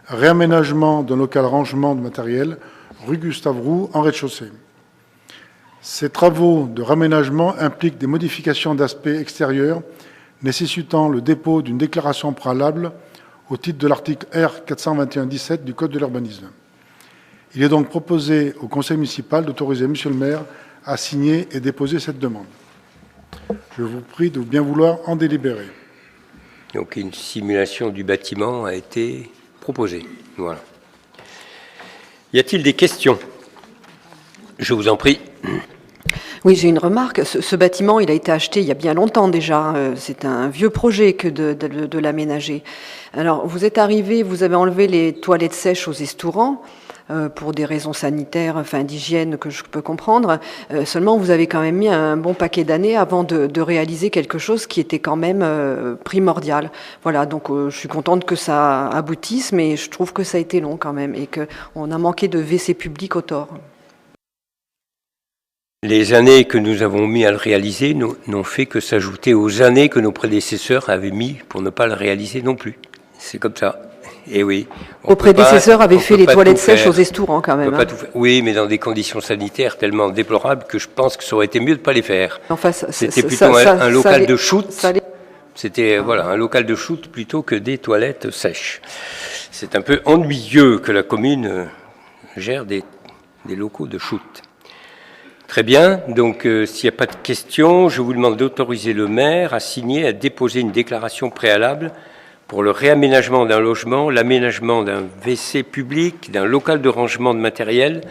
Réaménagement d'un local rangement de matériel, rue Gustave Roux, en rez-de-chaussée. Ces travaux de réaménagement impliquent des modifications d'aspect extérieur nécessitant le dépôt d'une déclaration préalable au titre de l'article R 421-17 du Code de l'urbanisme. Il est donc proposé au Conseil municipal d'autoriser Monsieur le maire à signer et déposer cette demande. Je vous prie de bien vouloir en délibérer. Donc une simulation du bâtiment a été proposée. Voilà. Y a-t-il des questions? Je vous en prie. Oui, j'ai une remarque. Ce bâtiment, il a été acheté il y a bien longtemps déjà. C'est un vieux projet que de l'aménager. Alors, vous êtes arrivé, vous avez enlevé les toilettes sèches aux Estourans pour des raisons sanitaires, enfin d'hygiène que je peux comprendre. Seulement, vous avez quand même mis un bon paquet d'années avant de réaliser quelque chose qui était quand même primordial. Voilà, donc je suis contente que ça aboutisse, mais je trouve que ça a été long quand même et qu'on a manqué de WC public au tort. Les années que nous avons mis à le réaliser n'ont fait que s'ajouter aux années que nos prédécesseurs avaient mis pour ne pas le réaliser non plus. C'est comme ça. Et oui. Vos prédécesseurs avaient fait les toilettes sèches aux Estourans quand même. Oui, mais dans des conditions sanitaires tellement déplorables que je pense que ça aurait été mieux de ne pas les faire. Enfin, c'était plutôt un local de shoot. C'était un local de shoot plutôt que des toilettes sèches. C'est un peu ennuyeux que la commune gère des locaux de shoot. Très bien, donc s'il n'y a pas de questions, je vous demande d'autoriser le maire à signer, à déposer une déclaration préalable pour le réaménagement d'un logement, l'aménagement d'un WC public, d'un local de rangement de matériel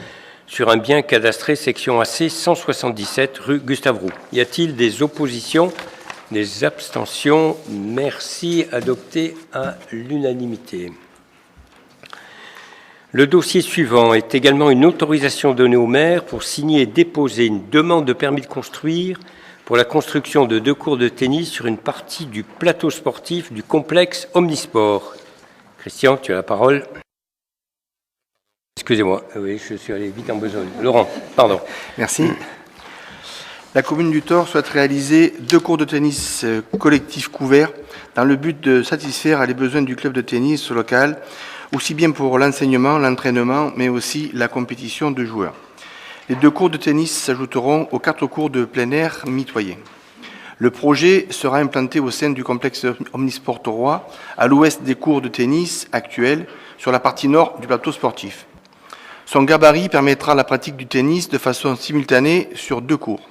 sur un bien cadastré section AC 177 rue Gustave Roux. Y a-t-il des oppositions, des abstentions? Merci, adopté à l'unanimité. Le dossier suivant est également une autorisation donnée au maire pour signer et déposer une demande de permis de construire pour la construction de 2 cours de tennis sur une partie du plateau sportif du complexe Omnisport. Christian, tu as la parole. Excusez-moi, oui, je suis allé vite en besogne. Laurent, pardon. Merci. La commune du Thor souhaite réaliser 2 cours de tennis collectifs couverts dans le but de satisfaire les besoins du club de tennis local, aussi bien pour l'enseignement, l'entraînement, mais aussi la compétition de joueurs. Les 2 cours de tennis s'ajouteront aux 4 cours de plein air mitoyens. Le projet sera implanté au sein du complexe Omnisport Roi, à l'ouest des cours de tennis actuels, sur la partie nord du plateau sportif. Son gabarit permettra la pratique du tennis de façon simultanée sur 2 cours.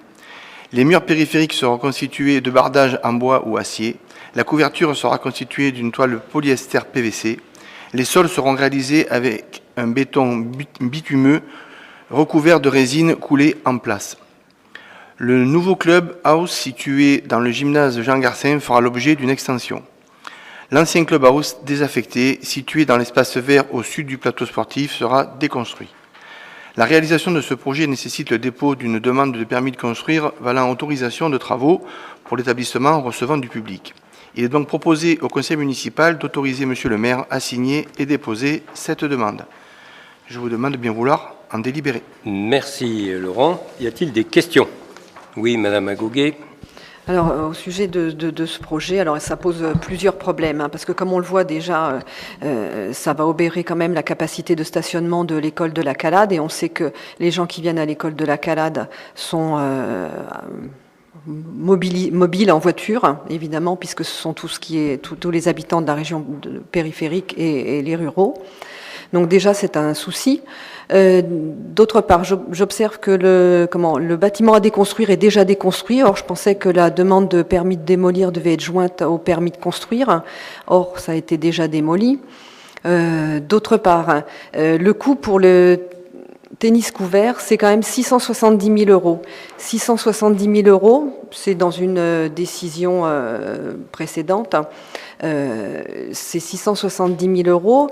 Les murs périphériques seront constitués de bardages en bois ou acier. La couverture sera constituée d'une toile polyester PVC. Les sols seront réalisés avec un béton bitumeux recouvert de résine coulée en place. Le nouveau club house situé dans le gymnase Jean Garcin fera l'objet d'une extension. L'ancien club house désaffecté, situé dans l'espace vert au sud du plateau sportif, sera déconstruit. La réalisation de ce projet nécessite le dépôt d'une demande de permis de construire valant autorisation de travaux pour l'établissement recevant du public. Il est donc proposé au conseil municipal d'autoriser monsieur le maire à signer et déposer cette demande. Je vous demande de bien vouloir en délibérer. Merci Laurent. Y a-t-il des questions? Oui, madame Agouguet. Alors, au sujet de ce projet, alors ça pose plusieurs problèmes, parce que comme on le voit déjà, ça va obérer quand même la capacité de stationnement de l'école de la Calade, et on sait que les gens qui viennent à l'école de la Calade sont mobiles en voiture, évidemment, puisque ce sont tous les habitants de la région périphérique et les ruraux. Donc déjà, c'est un souci. D'autre part, j'observe que le bâtiment à déconstruire est déjà déconstruit. Or, je pensais que la demande de permis de démolir devait être jointe au permis de construire. Or, ça a été déjà démoli. D'autre part, le coût pour le tennis couvert, c'est quand même 670 000 euros. 670 000 euros, c'est dans une décision précédente. Ces 670 000 euros,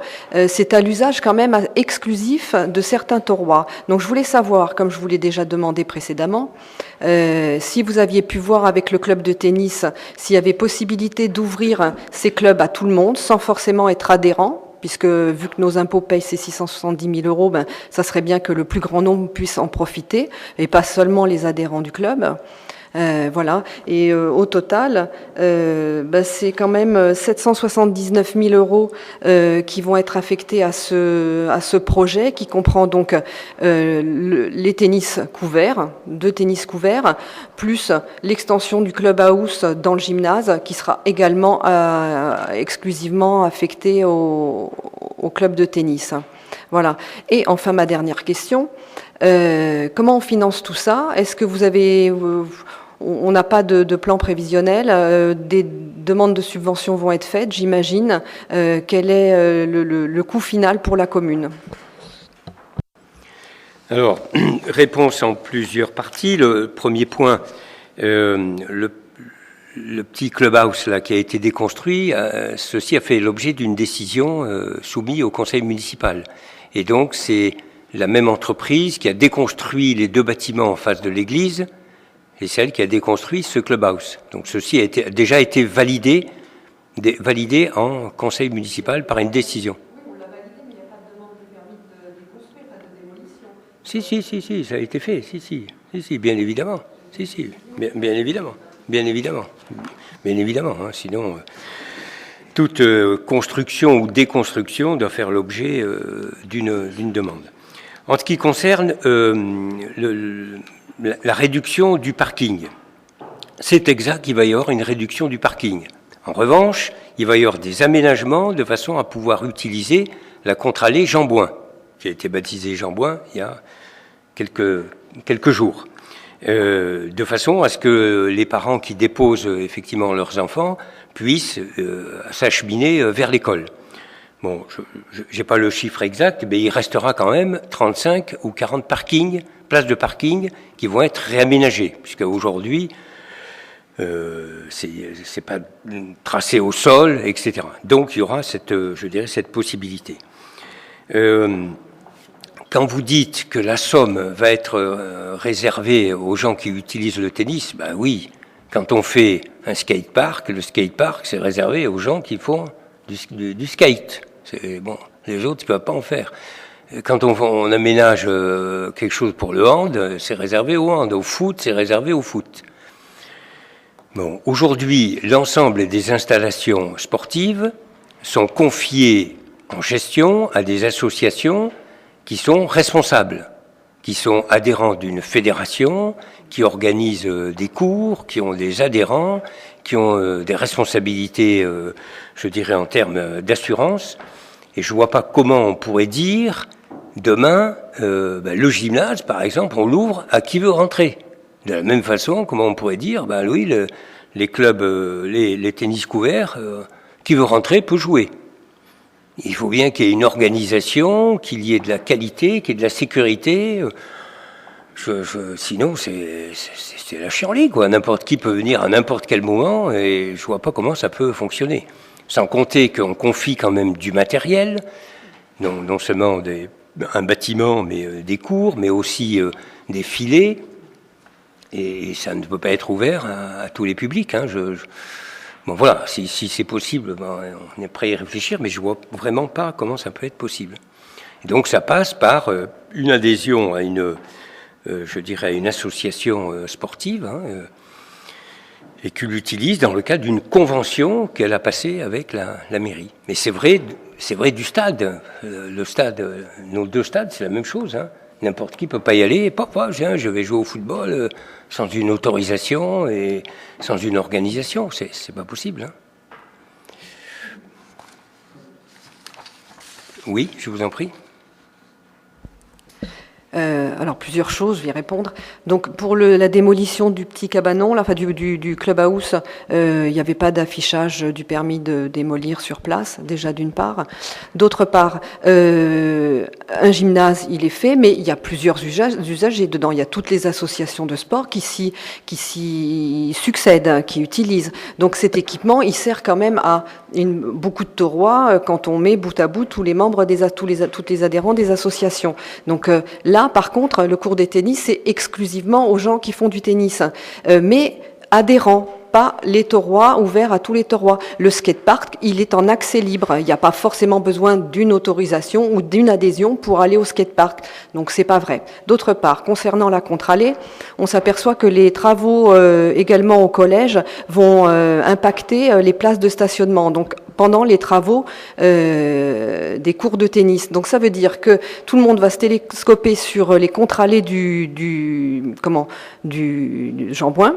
c'est à l'usage quand même exclusif de certains taurois. Donc je voulais savoir, comme je vous l'ai déjà demandé précédemment, si vous aviez pu voir avec le club de tennis s'il y avait possibilité d'ouvrir ces clubs à tout le monde sans forcément être adhérent, puisque vu que nos impôts payent ces 670 000 euros, ça serait bien que le plus grand nombre puisse en profiter, et pas seulement les adhérents du club. Voilà. Et au total, c'est quand même 779 000 euros qui vont être affectés à ce projet, qui comprend donc les tennis couverts, 2 tennis couverts, plus l'extension du club house dans le gymnase, qui sera également exclusivement affecté au club de tennis. Voilà. Et enfin, ma dernière question, comment on finance tout ça? Est-ce que vous avez... On n'a pas de plan prévisionnel, des demandes de subventions vont être faites, j'imagine. Quel est le coût final pour la commune? Alors, réponse en plusieurs parties. Le premier point, le petit clubhouse là, qui a été déconstruit, ceci a fait l'objet d'une décision soumise au conseil municipal. Et donc, c'est la même entreprise qui a déconstruit les 2 bâtiments en face de l'église, et celle qui a déconstruit ce clubhouse. Donc ceci a déjà été validé en conseil municipal par une décision. Oui, on l'a validé, mais il n'y a pas de demande de permis de déconstruire, pas de démolition. Si, ça a été fait, si, bien évidemment. Bien évidemment, hein, sinon toute construction ou déconstruction doit faire l'objet d'une demande. En ce qui concerne la réduction du parking, c'est exact qu'il va y avoir une réduction du parking. En revanche, il va y avoir des aménagements de façon à pouvoir utiliser la contre-allée Jean-Bouin, qui a été baptisée Jean-Bouin il y a quelques jours, de façon à ce que les parents qui déposent effectivement leurs enfants puissent s'acheminer vers l'école. Bon, je n'ai pas le chiffre exact, mais il restera quand même 35 ou 40 places de parking qui vont être réaménagées, puisque aujourd'hui, c'est pas tracé au sol, etc. Donc il y aura cette possibilité. Quand vous dites que la somme va être réservée aux gens qui utilisent le tennis, ben oui, quand on fait un skatepark, le skatepark c'est réservé aux gens qui font du skate. Bon, les autres ne peuvent pas en faire. Quand on aménage quelque chose pour le hand, c'est réservé au hand. Au foot, c'est réservé au foot. Bon, aujourd'hui, l'ensemble des installations sportives sont confiées en gestion à des associations qui sont responsables, qui sont adhérents d'une fédération, qui organisent des cours, qui ont des adhérents, qui ont des responsabilités, je dirais, en termes d'assurance. Et je ne vois pas comment on pourrait dire, demain, le gymnase, par exemple, on l'ouvre à qui veut rentrer. De la même façon, comment on pourrait dire, oui, les clubs, les tennis couverts, qui veut rentrer peut jouer. Il faut bien qu'il y ait une organisation, qu'il y ait de la qualité, qu'il y ait de la sécurité. Sinon, c'est la chienlit, quoi. N'importe qui peut venir à n'importe quel moment et je vois pas comment ça peut fonctionner. Sans compter qu'on confie quand même du matériel, non seulement un bâtiment, mais des cours, mais aussi des filets. Et ça ne peut pas être ouvert à tous les publics. Hein. Bon voilà, si c'est possible, on est prêt à y réfléchir, mais je vois vraiment pas comment ça peut être possible. Et donc ça passe par une adhésion à je dirais, à une association sportive, hein, et qu'il utilise dans le cadre d'une convention qu'elle a passée avec la mairie. Mais c'est vrai du stade. Le stade, nos deux stades, c'est la même chose. Hein. N'importe qui peut pas y aller. Papa, je vais jouer au football sans une autorisation et sans une organisation. C'est pas possible. Hein. Oui, je vous en prie. Alors, plusieurs choses, je vais y répondre. Donc, pour la démolition du petit cabanon, là, enfin, du clubhouse, il n'y avait pas d'affichage du permis de démolir sur place, déjà d'une part. D'autre part, un gymnase, il est fait, mais il y a plusieurs usages et dedans, il y a toutes les associations de sport qui s'y succèdent, qui utilisent. Donc, cet équipement, il sert quand même à beaucoup de taurois quand on met bout à bout tous les membres, tous les adhérents des associations. Donc, là, par contre, le cours de tennis, c'est exclusivement aux gens qui font du tennis, mais adhérents, pas les taurois, ouverts à tous les taurois. Le skatepark, il est en accès libre. Il n'y a pas forcément besoin d'une autorisation ou d'une adhésion pour aller au skatepark. Donc, c'est pas vrai. D'autre part, concernant la contre-allée, on s'aperçoit que les travaux également au collège vont impacter les places de stationnement. Donc, pendant les travaux des cours de tennis. Donc ça veut dire que tout le monde va se télescoper sur les contre-allées du Jean-Bouin,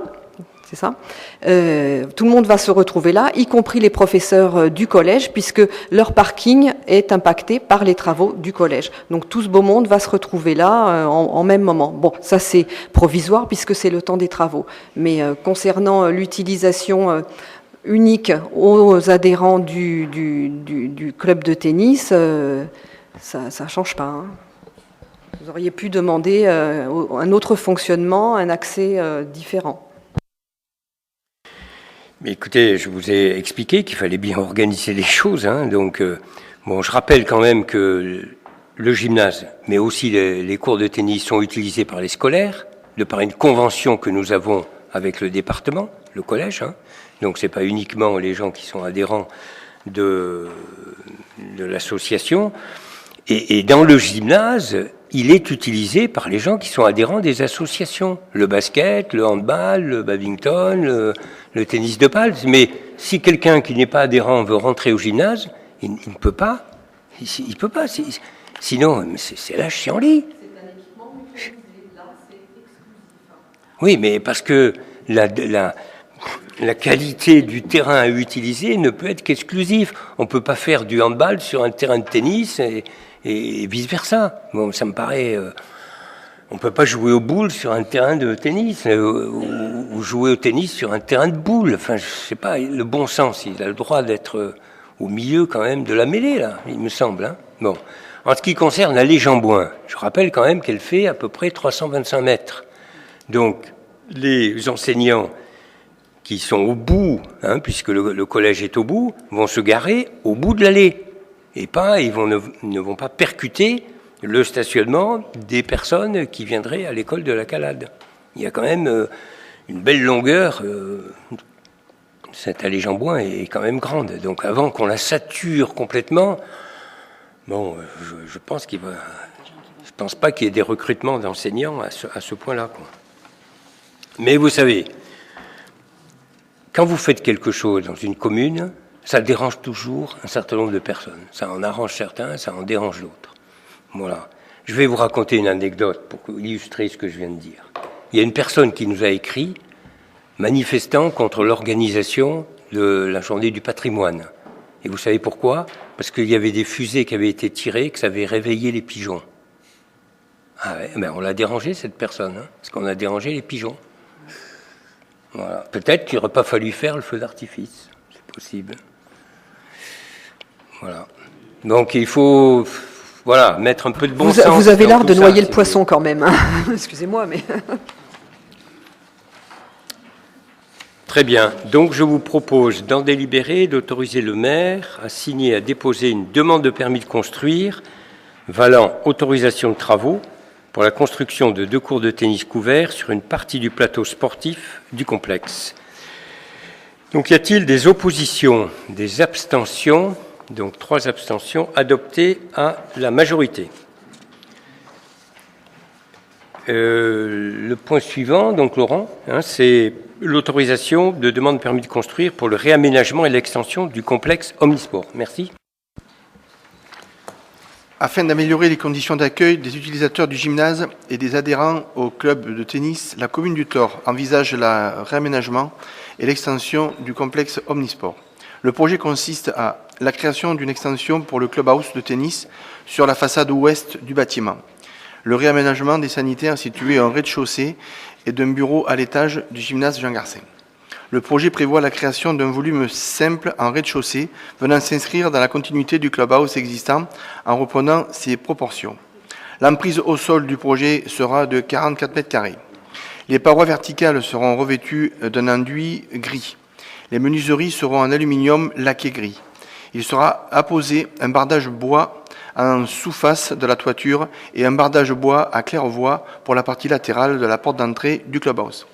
c'est ça. Tout le monde va se retrouver là, y compris les professeurs du collège, puisque leur parking est impacté par les travaux du collège. Donc tout ce beau monde va se retrouver là en même moment. Bon, ça c'est provisoire puisque c'est le temps des travaux. Mais concernant l'utilisation unique aux adhérents du club de tennis, ça change pas. Hein. Vous auriez pu demander un autre fonctionnement, un accès différent. Mais écoutez, je vous ai expliqué qu'il fallait bien organiser les choses. Hein, donc, je rappelle quand même que le gymnase, mais aussi les cours de tennis sont utilisés par les scolaires, de par une convention que nous avons avec le département, le collège. Hein. Donc c'est pas uniquement les gens qui sont adhérents de l'association. Et dans le gymnase, il est utilisé par les gens qui sont adhérents des associations. Le basket, le handball, le badminton, le tennis de balle. Mais si quelqu'un qui n'est pas adhérent veut rentrer au gymnase, il ne peut pas. Il peut pas. Sinon, c'est la chienlit. C'est un équipement utilisé. Là, c'est exclusif. Oui, mais parce que la qualité du terrain à utiliser ne peut être qu'exclusif. On ne peut pas faire du handball sur un terrain de tennis et vice-versa. Bon, ça me paraît... on ne peut pas jouer aux boules sur un terrain de tennis ou jouer au tennis sur un terrain de boules. Enfin, je ne sais pas, le bon sens, il a le droit d'être au milieu quand même de la mêlée, là, il me semble. Hein. Bon. En ce qui concerne l'allée Jean-Bouin, je rappelle quand même qu'elle fait à peu près 325 mètres. Donc, les enseignants qui sont au bout, hein, puisque le collège est au bout, vont se garer au bout de l'allée. Et pas, ne vont pas percuter le stationnement des personnes qui viendraient à l'école de la Calade. Il y a quand même une belle longueur. Cette allée Jean-Bouin est quand même grande. Donc avant qu'on la sature complètement, Bon, je pense qu'il va... Je pense pas qu'il y ait des recrutements d'enseignants à ce point-là, quoi. Mais vous savez, quand vous faites quelque chose dans une commune, ça dérange toujours un certain nombre de personnes. Ça en arrange certains, ça en dérange d'autres. Voilà. Je vais vous raconter une anecdote pour illustrer ce que je viens de dire. Il y a une personne qui nous a écrit manifestant contre l'organisation de la journée du patrimoine. Et vous savez pourquoi? Parce qu'il y avait des fusées qui avaient été tirées, que ça avait réveillé les pigeons. Ah ouais, ben on l'a dérangé, cette personne, hein, parce qu'on a dérangé les pigeons. Voilà. Peut-être qu'il n'aurait pas fallu faire le feu d'artifice. C'est possible. Voilà. Donc il faut... Voilà, mettre un peu de bon sens. Vous avez l'art de noyer le si poisson quand même. Hein. Excusez-moi, mais... Très bien. Donc, je vous propose d'en délibérer, d'autoriser le maire à signer, à déposer une demande de permis de construire valant autorisation de travaux pour la construction de 2 courts de tennis couverts sur une partie du plateau sportif du complexe. Donc, y a-t-il des oppositions, des abstentions? Donc, 3 abstentions adoptées à la majorité. Le point suivant, donc Laurent, hein, c'est l'autorisation de demande de permis de construire pour le réaménagement et l'extension du complexe Omnisport. Merci. Afin d'améliorer les conditions d'accueil des utilisateurs du gymnase et des adhérents au club de tennis, la commune du Thor envisage le réaménagement et l'extension du complexe Omnisport. Le projet consiste à la création d'une extension pour le clubhouse de tennis sur la façade ouest du bâtiment, le réaménagement des sanitaires situés en rez-de-chaussée et d'un bureau à l'étage du gymnase Jean Garcin. Le projet prévoit la création d'un volume simple en rez-de-chaussée venant s'inscrire dans la continuité du clubhouse existant en reprenant ses proportions. L'emprise au sol du projet sera de 44 mètres carrés. Les parois verticales seront revêtues d'un enduit gris. Les menuiseries seront en aluminium laqué gris. Il sera apposé un bardage bois en sous-face de la toiture et un bardage bois à claire-voie pour la partie latérale de la porte d'entrée du clubhouse.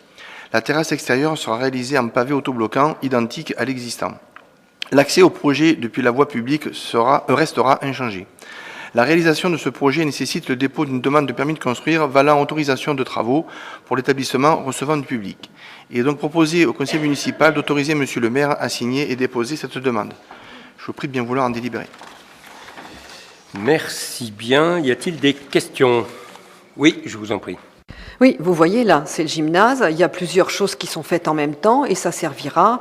La terrasse extérieure sera réalisée en pavé autobloquant identique à l'existant. L'accès au projet depuis la voie publique restera inchangé. La réalisation de ce projet nécessite le dépôt d'une demande de permis de construire valant autorisation de travaux pour l'établissement recevant du public. Il est donc proposé au conseil municipal d'autoriser monsieur le maire à signer et déposer cette demande. Je vous prie de bien vouloir en délibérer. Merci bien. Y a-t-il des questions? Oui, je vous en prie. Oui, vous voyez là, c'est le gymnase. Il y a plusieurs choses qui sont faites en même temps et ça servira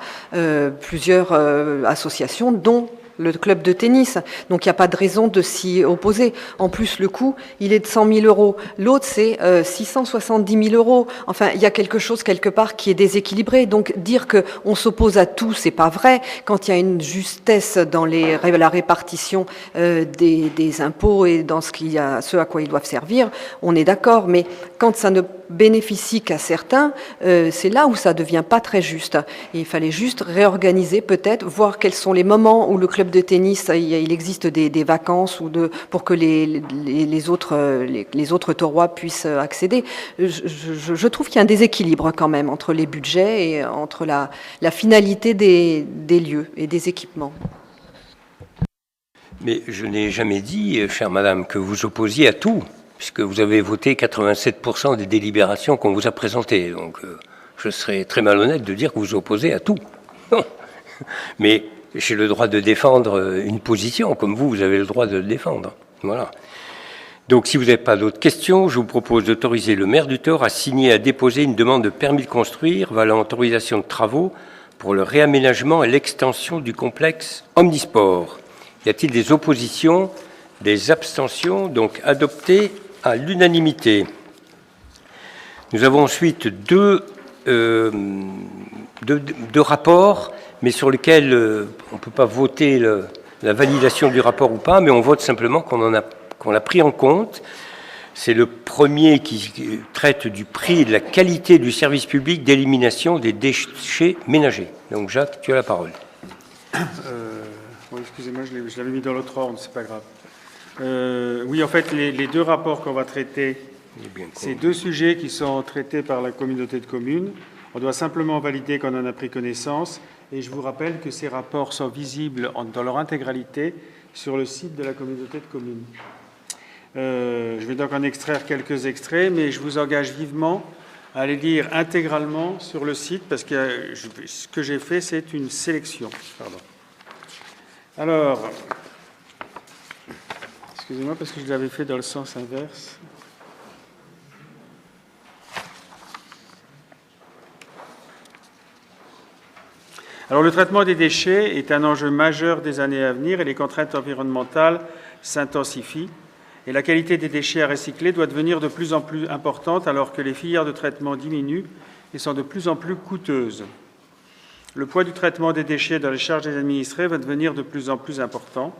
plusieurs associations, dont le club de tennis. Donc il n'y a pas de raison de s'y opposer. En plus, le coût, il est de 100 000 euros. L'autre, c'est 670 000 euros. Enfin, il y a quelque chose quelque part qui est déséquilibré. Donc dire qu'on s'oppose à tout, c'est pas vrai. Quand il y a une justesse dans la répartition des impôts et dans ce à quoi ils doivent servir, on est d'accord. Mais quand ça ne bénéficie qu'à certains, c'est là où ça devient pas très juste. Et il fallait juste réorganiser peut-être, voir quels sont les moments où le club de tennis, il existe des vacances pour que les autres taurois puissent accéder. Je trouve qu'il y a un déséquilibre quand même entre les budgets et entre la finalité des lieux et des équipements. Mais je n'ai jamais dit, chère madame, que vous opposiez à tout, puisque vous avez voté 87% des délibérations qu'on vous a présentées. Donc, je serais très malhonnête de dire que vous opposez à tout. Non. Mais j'ai le droit de défendre une position, comme vous avez le droit de le défendre. Voilà. Donc, si vous n'avez pas d'autres questions, je vous propose d'autoriser le maire du Thor à signer et à déposer une demande de permis de construire valant autorisation de travaux pour le réaménagement et l'extension du complexe Omnisport. Y a-t-il des oppositions, des abstentions? Donc, adopté à l'unanimité. Nous avons ensuite deux rapports, mais sur lesquels on ne peut pas voter la validation du rapport ou pas, mais on vote simplement qu'on l'a pris en compte. C'est le premier qui traite du prix et de la qualité du service public d'élimination des déchets ménagers. Donc Jacques, tu as la parole. Oui, excusez-moi, je l'avais mis dans l'autre ordre, c'est pas grave. Oui, en fait, les deux rapports qu'on va traiter, c'est deux sujets qui sont traités par la communauté de communes. On doit simplement valider qu'on en a pris connaissance. Et je vous rappelle que ces rapports sont visibles dans leur intégralité sur le site de la communauté de communes. Je vais donc en extraire quelques extraits, mais je vous engage vivement à les lire intégralement sur le site, parce que ce que j'ai fait, c'est une sélection. Pardon. Alors, excusez-moi, parce que je l'avais fait dans le sens inverse. Alors, le traitement des déchets est un enjeu majeur des années à venir et les contraintes environnementales s'intensifient. Et la qualité des déchets à recycler doit devenir de plus en plus importante alors que les filières de traitement diminuent et sont de plus en plus coûteuses. Le poids du traitement des déchets dans les charges des administrés va devenir de plus en plus important.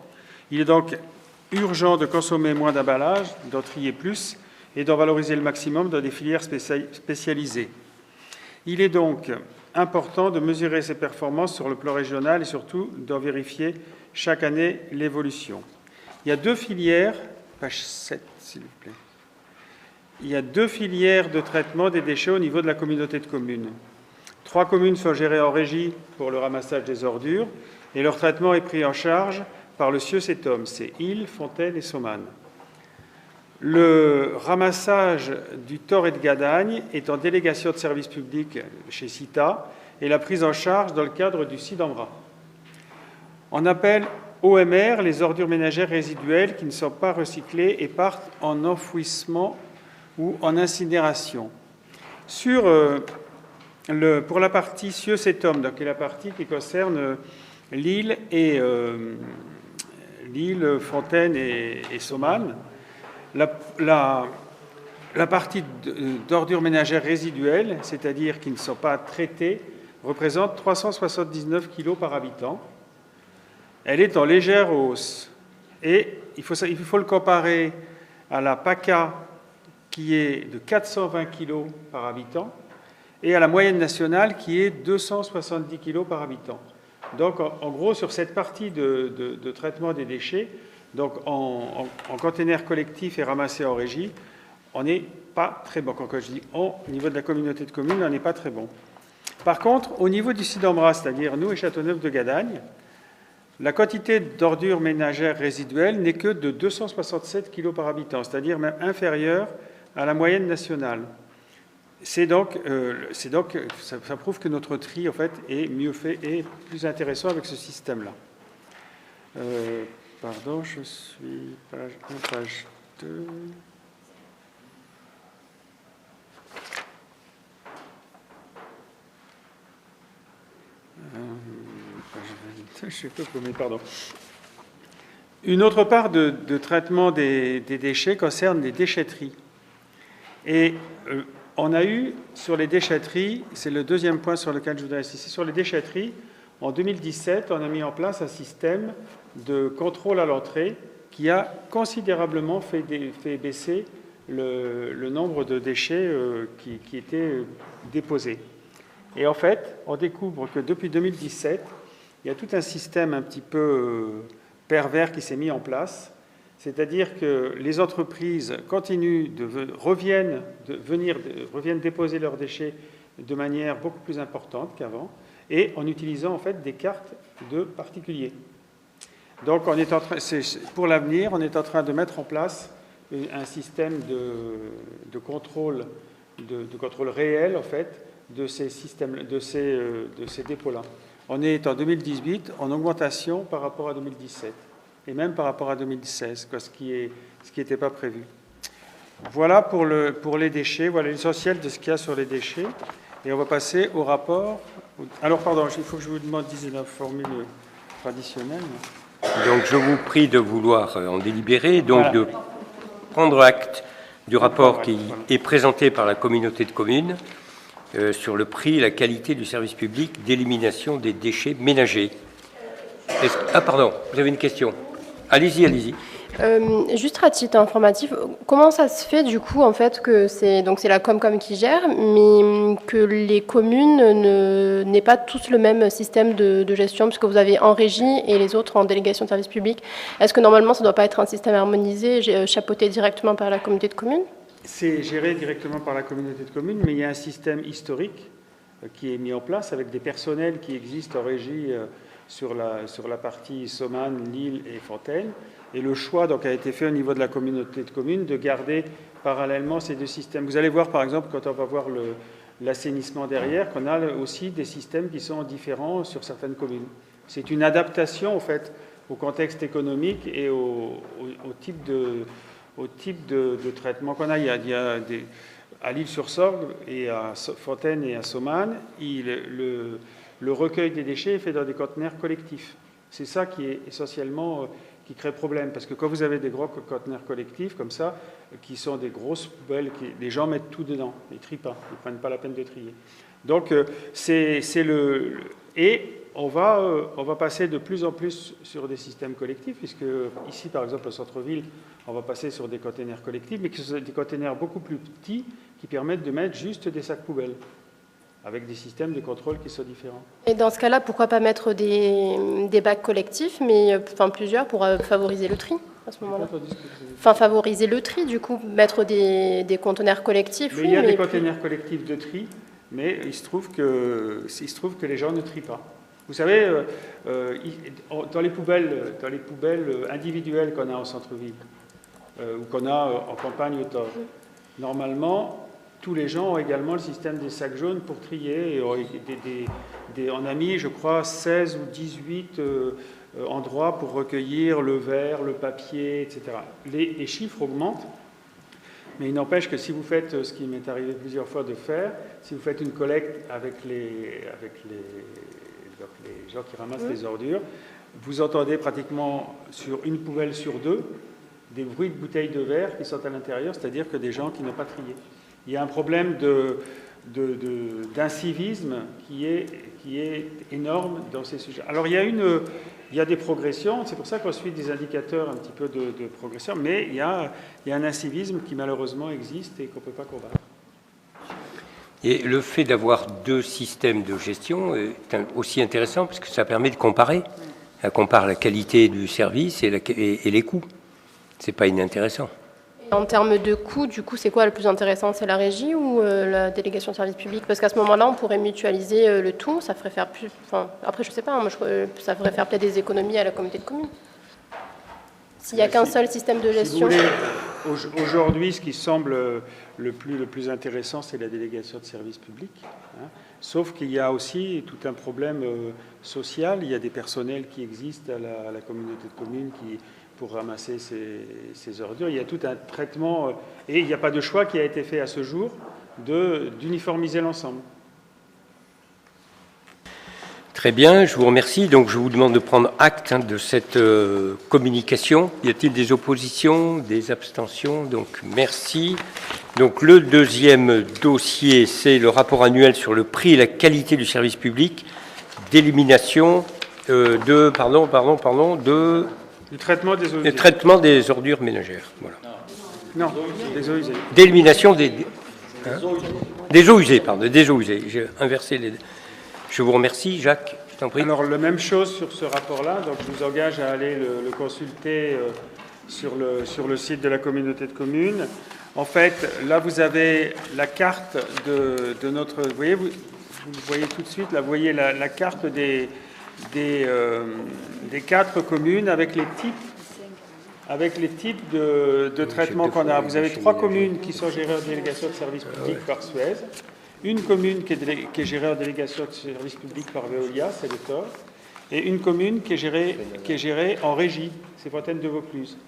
Il est donc urgent de consommer moins d'emballages, d'en trier plus et d'en valoriser le maximum dans des filières spécialisées. Il est donc important de mesurer ses performances sur le plan régional et surtout d'en vérifier chaque année l'évolution. Il y a 2 filières, page 7 s'il vous plaît, il y a 2 filières de traitement des déchets au niveau de la communauté de communes. 3 communes sont gérées en régie pour le ramassage des ordures et leur traitement est pris en charge par le CIE-CETOM, c'est Isle, Fontaine et Somanes. Le ramassage du Thor et de Gadagne est en délégation de service public chez CITA et la prise en charge dans le cadre du CIDAMRA. On appelle OMR les ordures ménagères résiduelles qui ne sont pas recyclées et partent en enfouissement ou en incinération. Pour la partie CIE-CETOM, donc la partie qui concerne l'île et l'île, Fontaine et Somanes, la partie d'ordures ménagères résiduelles, c'est-à-dire qui ne sont pas traitées, représente 379 kg par habitant. Elle est en légère hausse. Et il faut le comparer à la PACA, qui est de 420 kg par habitant, et à la moyenne nationale, qui est 270 kg par habitant. Donc, en gros, sur cette partie de traitement des déchets, donc en container collectif et ramassé en régie, on n'est pas très bon. Quand je dis au niveau de la communauté de communes, on n'est pas très bon. Par contre, au niveau du CIDAMRA, c'est-à-dire nous et Châteauneuf-de-Gadagne, la quantité d'ordures ménagères résiduelles n'est que de 267 kg par habitant, c'est-à-dire même inférieure à la moyenne nationale. Ça prouve que notre tri, en fait, est mieux fait et plus intéressant avec ce système-là. Pardon, je suis page 2. Je suis un peu paumé, pardon. Une autre part de traitement des déchets concerne les déchetteries. Et on a eu sur les déchetteries, c'est le deuxième point sur lequel je voudrais insister, sur les déchetteries, en 2017, on a mis en place un système de contrôle à l'entrée qui a considérablement fait baisser le nombre de déchets qui étaient déposés. Et en fait, on découvre que depuis 2017, il y a tout un système un petit peu pervers qui s'est mis en place, c'est-à-dire que les entreprises reviennent déposer leurs déchets de manière beaucoup plus importante qu'avant, et en utilisant en fait des cartes de particuliers. Donc, pour l'avenir, on est en train de mettre en place un système de contrôle réel en fait de ces dépôts-là. On est en 2018 en augmentation par rapport à 2017 et même par rapport à 2016, ce qui n'était pas prévu. Voilà pour les déchets, voilà l'essentiel de ce qu'il y a sur les déchets. Et on va passer au rapport. Alors, pardon, il faut que je vous demande la formule traditionnelle. Donc, je vous prie de vouloir en délibérer, donc voilà, de prendre acte du rapport qui est présenté par la communauté de communes sur le prix et la qualité du service public d'élimination des déchets ménagers. Ah, pardon, vous avez une question? Allez-y. Juste à titre informatif, comment ça se fait du coup en fait que c'est la Comcom qui gère, mais que les communes n'aient pas tous le même système de gestion, puisque vous avez en régie et les autres en délégation de service public? Est-ce que normalement ça ne doit pas être un système harmonisé, chapeauté directement par la communauté de communes? C'est géré directement par la communauté de communes, mais il y a un système historique qui est mis en place avec des personnels qui existent en régie sur la partie Somanes, Lille et Fontaine. Et le choix donc, a été fait au niveau de la communauté de communes de garder parallèlement ces deux systèmes. Vous allez voir, par exemple, quand on va voir l'assainissement derrière, qu'on a aussi des systèmes qui sont différents sur certaines communes. C'est une adaptation, en fait, au contexte économique et au type de traitement qu'on a. Il y a à l'Île-sur-Sorgue et à Fontaine et à Somanes, le recueil des déchets est fait dans des conteneurs collectifs. C'est ça qui est essentiellement qui crée problème, parce que quand vous avez des gros conteneurs collectifs comme ça, qui sont des grosses poubelles, les gens mettent tout dedans, ils ne trient pas, ils ne prennent pas la peine de trier. Donc et on va passer de plus en plus sur des systèmes collectifs, puisque ici, par exemple, au centre-ville, on va passer sur des containers collectifs, mais qui sont des containers beaucoup plus petits qui permettent de mettre juste des sacs poubelles, avec des systèmes de contrôle qui sont différents. Et dans ce cas-là, pourquoi pas mettre des bacs collectifs, mais plusieurs pour favoriser le tri à ce moment-là? Favoriser le tri, du coup, mettre des conteneurs collectifs. Mais il y a des conteneurs collectifs de tri, mais il se trouve que les gens ne trient pas. Vous savez, dans les poubelles individuelles qu'on a en centre-ville, ou qu'on a en campagne au Thor, normalement, tous les gens ont également le système des sacs jaunes pour trier. Et on a mis, je crois, 16 ou 18 endroits pour recueillir le verre, le papier, etc. Les chiffres augmentent, mais il n'empêche que si vous faites ce qui m'est arrivé plusieurs fois de faire, si vous faites une collecte avec les gens qui ramassent les ordures, vous entendez pratiquement sur une poubelle sur deux des bruits de bouteilles de verre qui sont à l'intérieur, c'est-à-dire que des gens qui n'ont pas trié. Il y a un problème d'incivisme qui est énorme dans ces sujets. Alors il y a des progressions, c'est pour ça qu'on suit des indicateurs un petit peu de progression, mais il y a un incivisme qui malheureusement existe et qu'on ne peut pas combattre. Et le fait d'avoir deux systèmes de gestion est aussi intéressant parce que ça permet de comparer. Ça compare la qualité du service et les coûts. C'est pas inintéressant. En termes de coûts, du coup, c'est quoi le plus intéressant? C'est la régie ou la délégation de service public? Parce qu'à ce moment-là, on pourrait mutualiser le tout. Ça ferait faire plus. Après, je sais pas. Ça ferait faire peut-être des économies à la communauté de communes. S'il n'y a qu'un seul système de gestion. Si vous voulez, aujourd'hui, ce qui semble le plus intéressant, c'est la délégation de service public. Sauf qu'il y a aussi tout un problème social. Il y a des personnels qui existent à la communauté de communes pour ramasser ces ordures. Il y a tout un traitement, et il n'y a pas de choix qui a été fait à ce jour d'uniformiser l'ensemble. Très bien, je vous remercie. Donc je vous demande de prendre acte de cette communication. Y a-t-il des oppositions, des abstentions? Donc merci. Donc le deuxième dossier, c'est le rapport annuel sur le prix et la qualité du service public d'élimination Du traitement des eaux usées. Le traitement des ordures ménagères. Voilà. Non, des eaux usées. D'élimination des eaux usées, pardon, des eaux usées. J'ai inversé les. Je vous remercie, Jacques. Je t'en prie. Alors, la même chose sur ce rapport-là. Donc, je vous engage à aller le consulter sur le site de la communauté de communes. En fait, là, vous avez la carte de notre. Vous voyez tout de suite. Là, vous voyez la carte des 4 communes avec les types de traitement qu'on a. Vous avez 3 communes qui sont gérées en délégation de service public par Suez, une commune qui est gérée en délégation de service public par Veolia, c'est le Thor, et une commune qui est gérée en régie, c'est Fontaine de Vaucluse.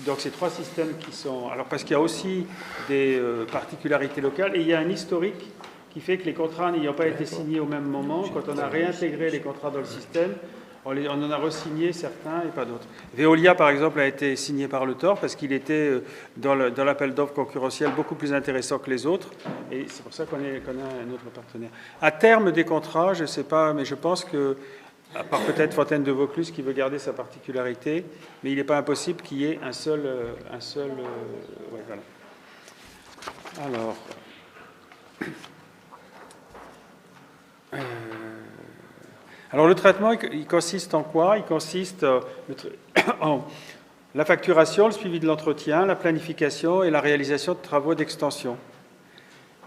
Donc c'est 3 systèmes qui sont... Alors parce qu'il y a aussi des particularités locales et il y a un historique qui fait que les contrats n'ayant pas été signés au même moment, quand on a réintégré les contrats dans le système, on en a re-signé certains et pas d'autres. Veolia, par exemple, a été signé par le Thor parce qu'il était dans l'appel d'offres concurrentiel beaucoup plus intéressant que les autres, et c'est pour ça qu'on a un autre partenaire. À terme des contrats, je ne sais pas, mais je pense que, à part peut-être Fontaine de Vaucluse qui veut garder sa particularité, mais il n'est pas impossible qu'il y ait un seul ouais, voilà. Alors le traitement, il consiste en quoi? Il consiste en la facturation, le suivi de l'entretien, la planification et la réalisation de travaux d'extension.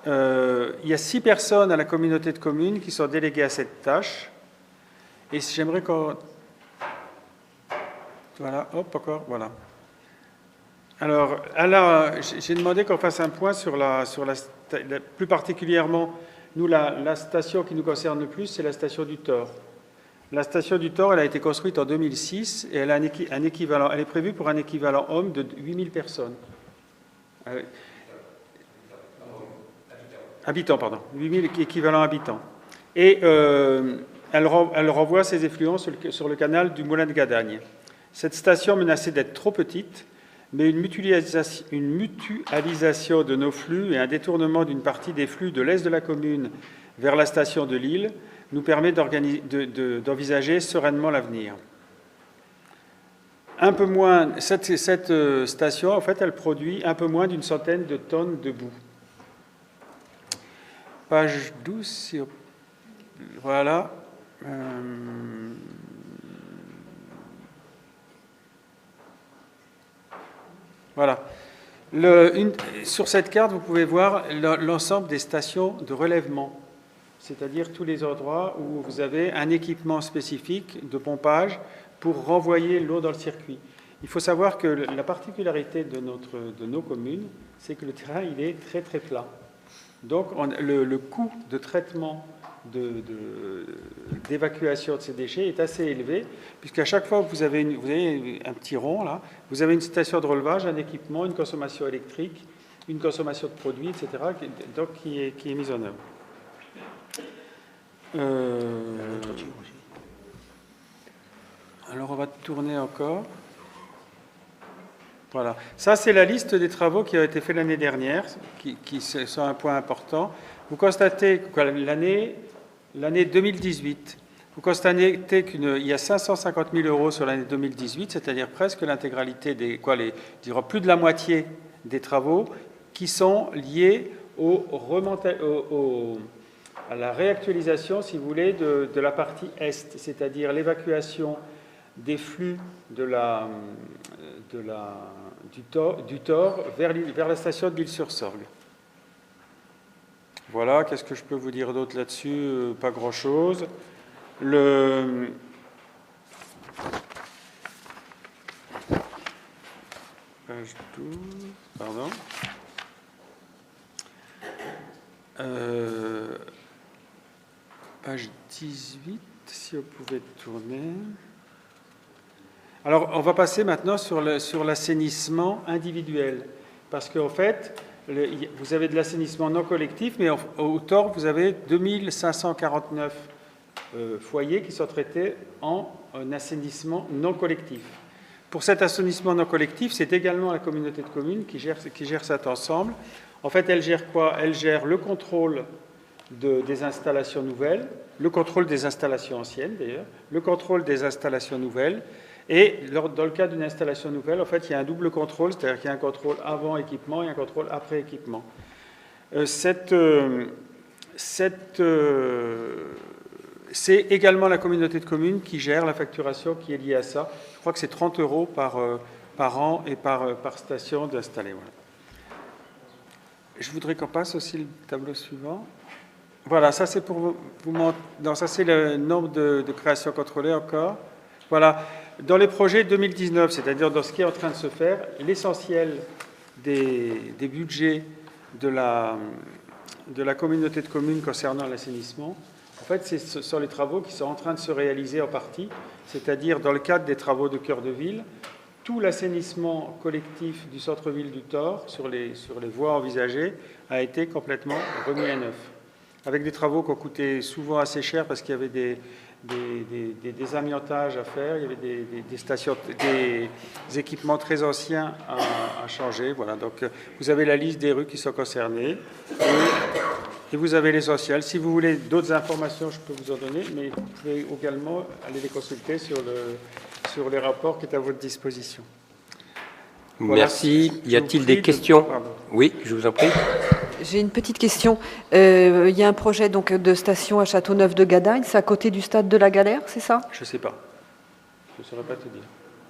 Il y a 6 personnes à la communauté de communes qui sont déléguées à cette tâche Et j'aimerais qu'on... Voilà, hop, encore, voilà. Alors, j'ai demandé qu'on fasse un point sur plus particulièrement, nous, la station qui nous concerne le plus, c'est la station du Thor. La station du Thor, elle a été construite en 2006 et elle a un équivalent, elle est prévue pour un équivalent homme de 8000 personnes. Habitants, pardon. 8000 équivalents habitants. Et elle renvoie ses effluents sur le canal du Moulin de Gadagne. Cette station menaçait d'être trop petite, mais une mutualisation de nos flux et un détournement d'une partie des flux de l'est de la commune vers la station de Lille nous permet d'envisager sereinement l'avenir. Un peu moins, cette station, en fait, elle produit un peu moins d'une centaine de tonnes de boue. Page 12, voilà. Voilà. Sur cette carte, vous pouvez voir l'ensemble des stations de relèvement, c'est-à-dire tous les endroits où vous avez un équipement spécifique de pompage pour renvoyer l'eau dans le circuit. Il faut savoir que la particularité de nos communes, c'est que le terrain il est très très plat. Donc le coût de traitement d'évacuation de ces déchets est assez élevé, puisqu'à chaque fois que vous avez un petit rond, là, vous avez une station de relevage, un équipement, une consommation électrique, une consommation de produits, etc., donc qui est mise en œuvre. Alors on va tourner encore. Voilà. Ça, c'est la liste des travaux qui ont été faits l'année dernière, qui sont un point important. Vous constatez que l'année 2018, vous constatez qu'il y a 550 000 euros sur l'année 2018, c'est-à-dire presque l'intégralité plus de la moitié des travaux qui sont liés à la réactualisation, si vous voulez, de la partie est, c'est-à-dire l'évacuation des flux du Thor vers la station de L'Isle-sur-Sorgue. Voilà, qu'est-ce que je peux vous dire d'autre là-dessus? Pas grand-chose. Page 12, pardon. Page 18, si vous pouvez tourner. Alors, on va passer maintenant sur l'assainissement individuel, parce qu'en fait, vous avez de l'assainissement non collectif, mais au Thor, vous avez 2549 foyers qui sont traités en assainissement non collectif. Pour cet assainissement non collectif, c'est également la communauté de communes qui gère cet ensemble. En fait, elle gère quoi? Elle gère le contrôle des installations nouvelles, le contrôle des installations anciennes d'ailleurs, le contrôle des installations nouvelles. Et dans le cas d'une installation nouvelle, en fait, il y a un double contrôle, c'est-à-dire qu'il y a un contrôle avant équipement et un contrôle après équipement. C'est également la communauté de communes qui gère la facturation qui est liée à ça. Je crois que c'est 30 € par an et par station d'installer. Voilà. Je voudrais qu'on passe aussi le tableau suivant. Voilà, ça c'est pour vous montrer. Non, ça c'est le nombre de créations contrôlées encore. Voilà. Dans les projets 2019, c'est-à-dire dans ce qui est en train de se faire, l'essentiel des budgets de la communauté de communes concernant l'assainissement, en fait, ce sont les travaux qui sont en train de se réaliser en partie, c'est-à-dire dans le cadre des travaux de cœur de ville, tout l'assainissement collectif du centre-ville du Thor, sur les voies envisagées, a été complètement remis à neuf, avec des travaux qui ont coûté souvent assez cher parce qu'il y avait des amiantages à faire, il y avait des équipements très anciens à changer. Voilà, donc vous avez la liste des rues qui sont concernées et vous avez l'essentiel. Si vous voulez d'autres informations, je peux vous en donner, mais vous pouvez également aller les consulter sur les rapports qui sont à votre disposition. Voilà. Merci. Y a-t-il des questions? Oui, je vous en prie. J'ai une petite question. Il y a un projet donc, de station à Châteauneuf de Gadagne, c'est à côté du stade de la Galère, c'est ça? Je ne sais pas. Je ne saurais pas te dire.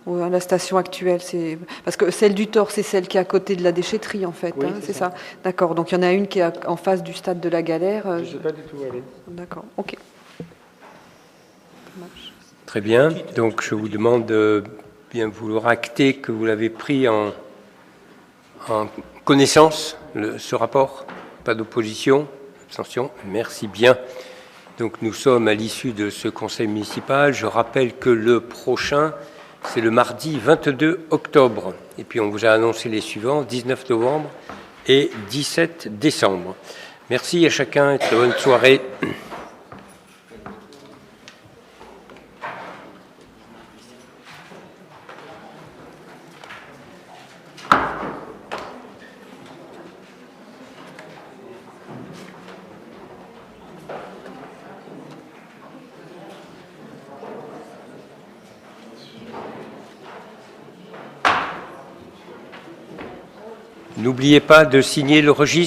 Ou la station actuelle, c'est parce que celle du Thor, c'est celle qui est à côté de la déchetterie, en fait. Oui, hein, c'est ça. ça. D'accord. Donc il y en a une qui est en face du stade de la Galère. Je ne sais pas du tout où elle est. D'accord. Ok. Ça marche. Très bien. Donc, je vous demande de bien vouloir acter que vous l'avez pris en connaissance, ce rapport. Pas d'opposition, abstention. Merci bien. Donc, nous sommes à l'issue de ce conseil municipal. Je rappelle que le prochain, c'est le mardi 22 octobre. Et puis, on vous a annoncé les suivants, 19 novembre et 17 décembre. Merci à chacun et très bonne soirée. N'oubliez pas de signer le registre.